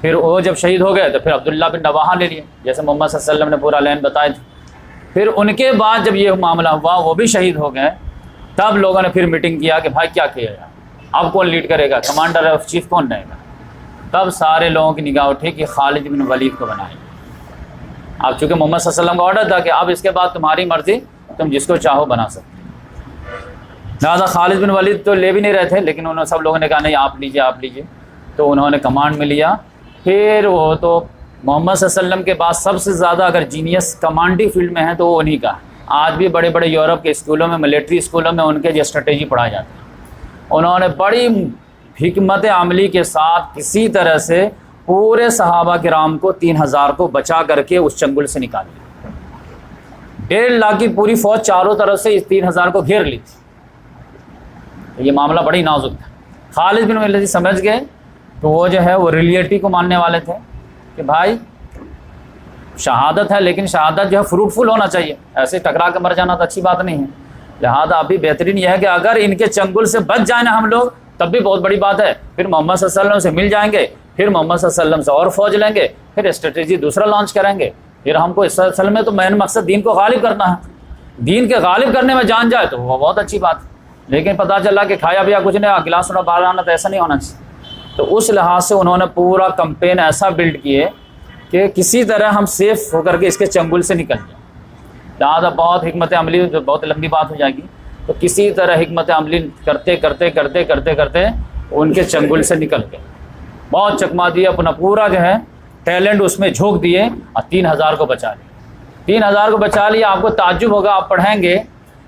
پھر وہ جب شہید ہو گئے تو پھر عبداللہ بن رواحہ لے لیے، جیسے محمد صلی اللہ علیہ وسلم نے پورا لین بتایا تھا۔ پھر ان کے بعد جب یہ معاملہ ہوا وہ بھی شہید ہو گئے، تب لوگوں نے پھر میٹنگ کیا کہ بھائی کیا کیا جائے، اب کون لیڈ کرے گا، کمانڈر آف چیف کون رہے گا۔ تب سارے لوگوں کی نگاہ اٹھی کہ خالد بن ولید کو بنائیں۔ اب چونکہ محمد صلی اللہ علیہ وسلم کا آرڈر تھا کہ اب اس کے بعد تمہاری مرضی، تم جس کو چاہو بنا سکتے، لہٰذا خالد بن ولید تو لے بھی نہیں رہے تھے، لیکن انہوں سب لوگوں نے کہا نہیں آپ لیجئے آپ لیجئے، تو انہوں نے کمانڈ میں لیا۔ پھر وہ تو محمد صلی اللہ علیہ وسلم کے بعد سب سے زیادہ اگر جینیس کمانڈی فیلڈ میں ہے تو وہ انہی کا ہے۔ آج بھی بڑے بڑے یورپ کے اسکولوں میں، ملٹری اسکولوں میں ان کے جو اسٹریٹجی پڑھائی جاتی ہے، انہوں نے بڑی حکمت عملی کے ساتھ کسی طرح سے پورے صحابہ کرام کو 3000 کو بچا کر کے اس چنگل سے نکال لیا۔ 1.5 لاکھ کی پوری فوج چاروں طرف سے اس 3000 کو گھیر لی تھی۔ یہ معاملہ بڑی نازک تھا۔ خالد بن ولید سمجھ گئے، تو وہ جو ہے وہ ریئلٹی کو ماننے والے تھے کہ بھائی شہادت ہے، لیکن شہادت جو ہے فروٹفل ہونا چاہیے، ایسے ٹکرا کے مر جانا تو اچھی بات نہیں ہے۔ لہٰذا ابھی بہترین یہ ہے کہ اگر ان کے چنگل سے بچ جائیں نا ہم لوگ تب بھی بہت بڑی بات ہے، پھر محمد صلی اللہ علیہ وسلم سے مل جائیں گے، پھر محمد صلی اللہ علیہ وسلم سے اور فوج لیں گے، پھر اسٹریٹجی دوسرا لانچ کریں گے، پھر ہم کو اس اصل میں تو مین مقصد دین کو غالب کرنا ہے، دین کے غالب کرنے میں جان جائے تو وہ بہت اچھی بات ہے۔ لیکن پتہ چلا کہ کھایا پیا کچھ نہیں، گلاس میں باہر آنا، تو ایسا نہیں ہونا چاہیے۔ تو اس لحاظ سے انہوں نے پورا کمپین ایسا بلڈ کیے کہ کسی طرح ہم سیف ہو کر کے اس کے چنگل سے نکل جائیں۔ لہٰذا بہت حکمت عملی، جو بہت لمبی بات ہو جائے گی، تو کسی طرح حکمت عملی کرتے کرتے کرتے کرتے کرتے ان کے چنگل سے نکل گئے، بہت چکما دیا، اپنا پورا جو ہے ٹیلنٹ اس میں جھونک دیے اور 3000 کو بچا لیا۔ 3000 کو بچا لیا۔ آپ کو تعجب ہوگا، آپ پڑھیں گے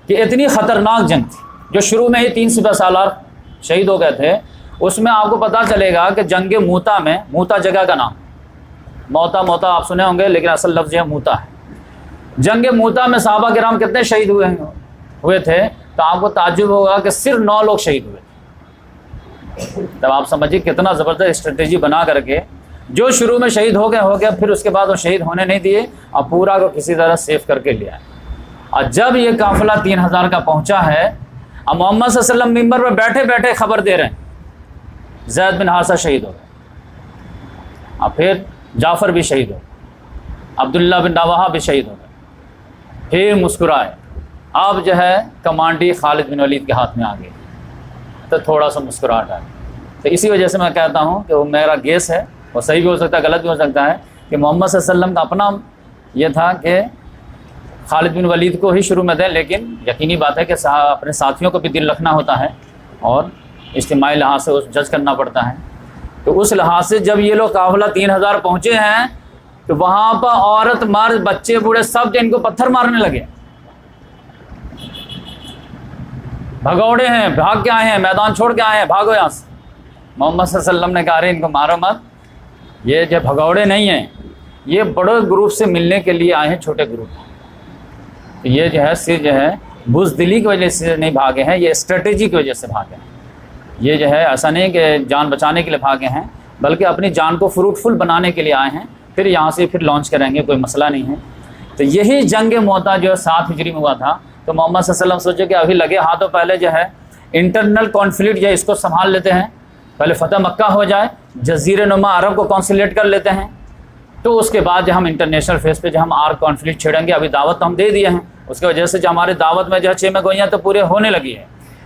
کہ اتنی خطرناک جنگ تھی، جو شروع میں ہی 3 سپہ سالار شہید ہو گئے تھے، اس میں آپ کو پتہ چلے گا کہ جنگ موتا میں، موتا جگہ کا نام، موتا آپ سنے ہوں گے لیکن اصل لفظ یہ موتا ہے۔ جنگ موتا میں صحابہ کرام کتنے شہید ہوئے تھے، تو آپ کو تعجب ہوگا کہ صرف 9 لوگ شہید ہوئے تھے۔ تب آپ سمجھیے کتنا زبردست اسٹریٹجی بنا کر کے، جو شروع میں شہید ہو گئے، پھر اس کے بعد وہ شہید ہونے نہیں دیے اور پورا کو کسی طرح سیف کر کے لیا۔ اور جب یہ قافلہ 3000 کا پہنچا ہے، اور محمد صلی اللہ علیہ وسلم ممبر پہ بیٹھے بیٹھے خبر دے رہے ہیں زید بن حارثہ شہید ہو گئے، اور پھر جعفر بھی شہید ہو گئے، عبداللہ بن رواحہ بھی شہید ہو گئے، پھر مسکرائے۔ اب جو ہے کمانڈی خالد بن ولید کے ہاتھ میں آ گئی، تو تھوڑا سا مسکراہٹ آ گئی۔ تو اسی وجہ سے میں کہتا ہوں کہ وہ میرا گیس ہے، وہ صحیح بھی ہو سکتا ہے، غلط بھی ہو سکتا ہے، کہ محمد صلی اللہ علیہ وسلم کا اپنا یہ تھا کہ خالد بن ولید کو ہی شروع میں دیں، لیکن یقینی بات ہے کہ اپنے ساتھیوں کو بھی دل رکھنا ہوتا ہے اور اجتماعی لحاظ سے جج کرنا پڑتا ہے۔ تو اس لحاظ سے جب یہ لوگ قافلہ 3000 پہنچے ہیں، تو وہاں پر عورت مرد بچے بوڑھے سب ان کو پتھر مارنے لگے، بھگوڑے ہیں، بھاگ کے آئے ہیں، میدان چھوڑ کے آئے ہیں، بھاگو یہاں سے۔ محمد صلی اللہ علیہ وسلم نے کہا رہے ان کو مارو مت، یہ جو بھگوڑے نہیں ہیں، یہ بڑے گروپ سے ملنے کے لیے آئے ہیں، چھوٹے گروپ۔ تو یہ جو ہے صرف جو ہے بزدلی کی وجہ سے نہیں بھاگے ہیں، یہ اسٹریٹجی کی وجہ سے بھاگے ہیں۔ یہ جو ہے ایسا نہیں کہ جان بچانے کے لیے بھاگے ہیں، بلکہ اپنی جان کو فروٹفل بنانے کے لیے آئے ہیں، پھر یہاں سے پھر لانچ کریں گے، کوئی مسئلہ نہیں ہے۔ تو یہی جنگ موتا جو ہے 7 ہجری میں ہوا تھا، تو محمد صلی اللہ علیہ وسلم سوچے کہ ابھی لگے ہاتھوں پہلے جو ہے انٹرنل کانفلکٹ جو ہے اس کو سنبھال لیتے ہیں، پہلے فتح مکہ ہو جائے، جزیرہ نما عرب کو کانسولیٹ کر لیتے ہیں، تو اس کے بعد جو ہم انٹرنیشنل فیس پہ جو ہم آر کانفلکٹ چھیڑیں گے۔ ابھی دعوت تو ہم دے دیے ہیں، اس کی وجہ سے جو ہماری دعوت میں جو ہے 6 میں گوئیاں تو پورے ہونے لگی ہے،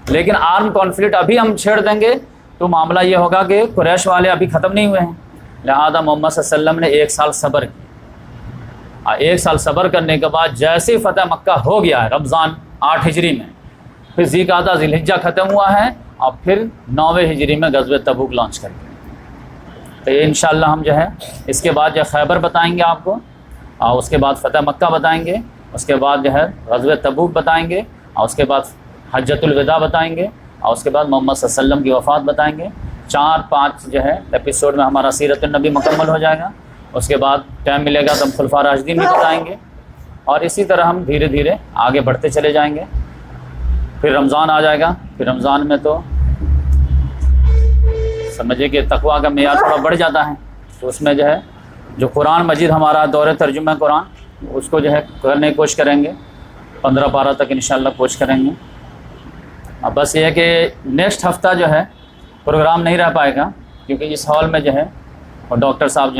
لیکن آرم کانفلکٹ ابھی ہم چھیڑ دیں گے تو معاملہ یہ ہوگا کہ قریش والے ابھی ختم نہیں ہوئے ہیں۔ لہذا محمد صلی اللہ علیہ وسلم نے 1 سال صبر کیا، اور 1 سال صبر کرنے کے بعد جیسے فتح مکہ ہو گیا ہے رمضان 8 ہجری میں، پھر ذی-القعدہ ذی الحجہ ختم ہوا ہے، اور پھر 9ویں ہجری میں غزوہ تبوک لانچ کر دیا۔ تو یہ انشاءاللہ ہم جو ہے اس کے بعد جو خیبر بتائیں گے آپ کو، اور اس کے بعد فتح مکہ بتائیں گے، اس کے بعد جو ہے غزوہ تبوک بتائیں گے، اور اس کے بعد حجۃ الوداع بتائیں گے، اور اس کے بعد محمد صلی اللہ علیہ وسلم کی وفات بتائیں گے۔ 4-5 جو ہے ایپیسوڈ میں ہمارا سیرت النبی مکمل ہو جائے گا. اس کے بعد ٹائم ملے گا تو ہم خلفاء راشدین بھی بتائیں گے، اور اسی طرح ہم دھیرے دھیرے آگے بڑھتے چلے جائیں گے. پھر رمضان آ جائے گا. پھر رمضان میں تو سمجھے کہ تقویٰ کا معیار تھوڑا بڑھ جاتا ہے، تو اس میں جو ہے جو قرآن مجید ہمارا دور ترجمہ قرآن اس کو جو ہے کرنے کی کوشش کریں گے. 15 پارہ تک انشاءاللہ کوشش کریں گے. اب بس یہ ہے کہ نیکسٹ ہفتہ جو ہے پروگرام نہیں رہ پائے گا، کیونکہ اس ہال میں جو ہے اور ڈاکٹر صاحب جو ہیں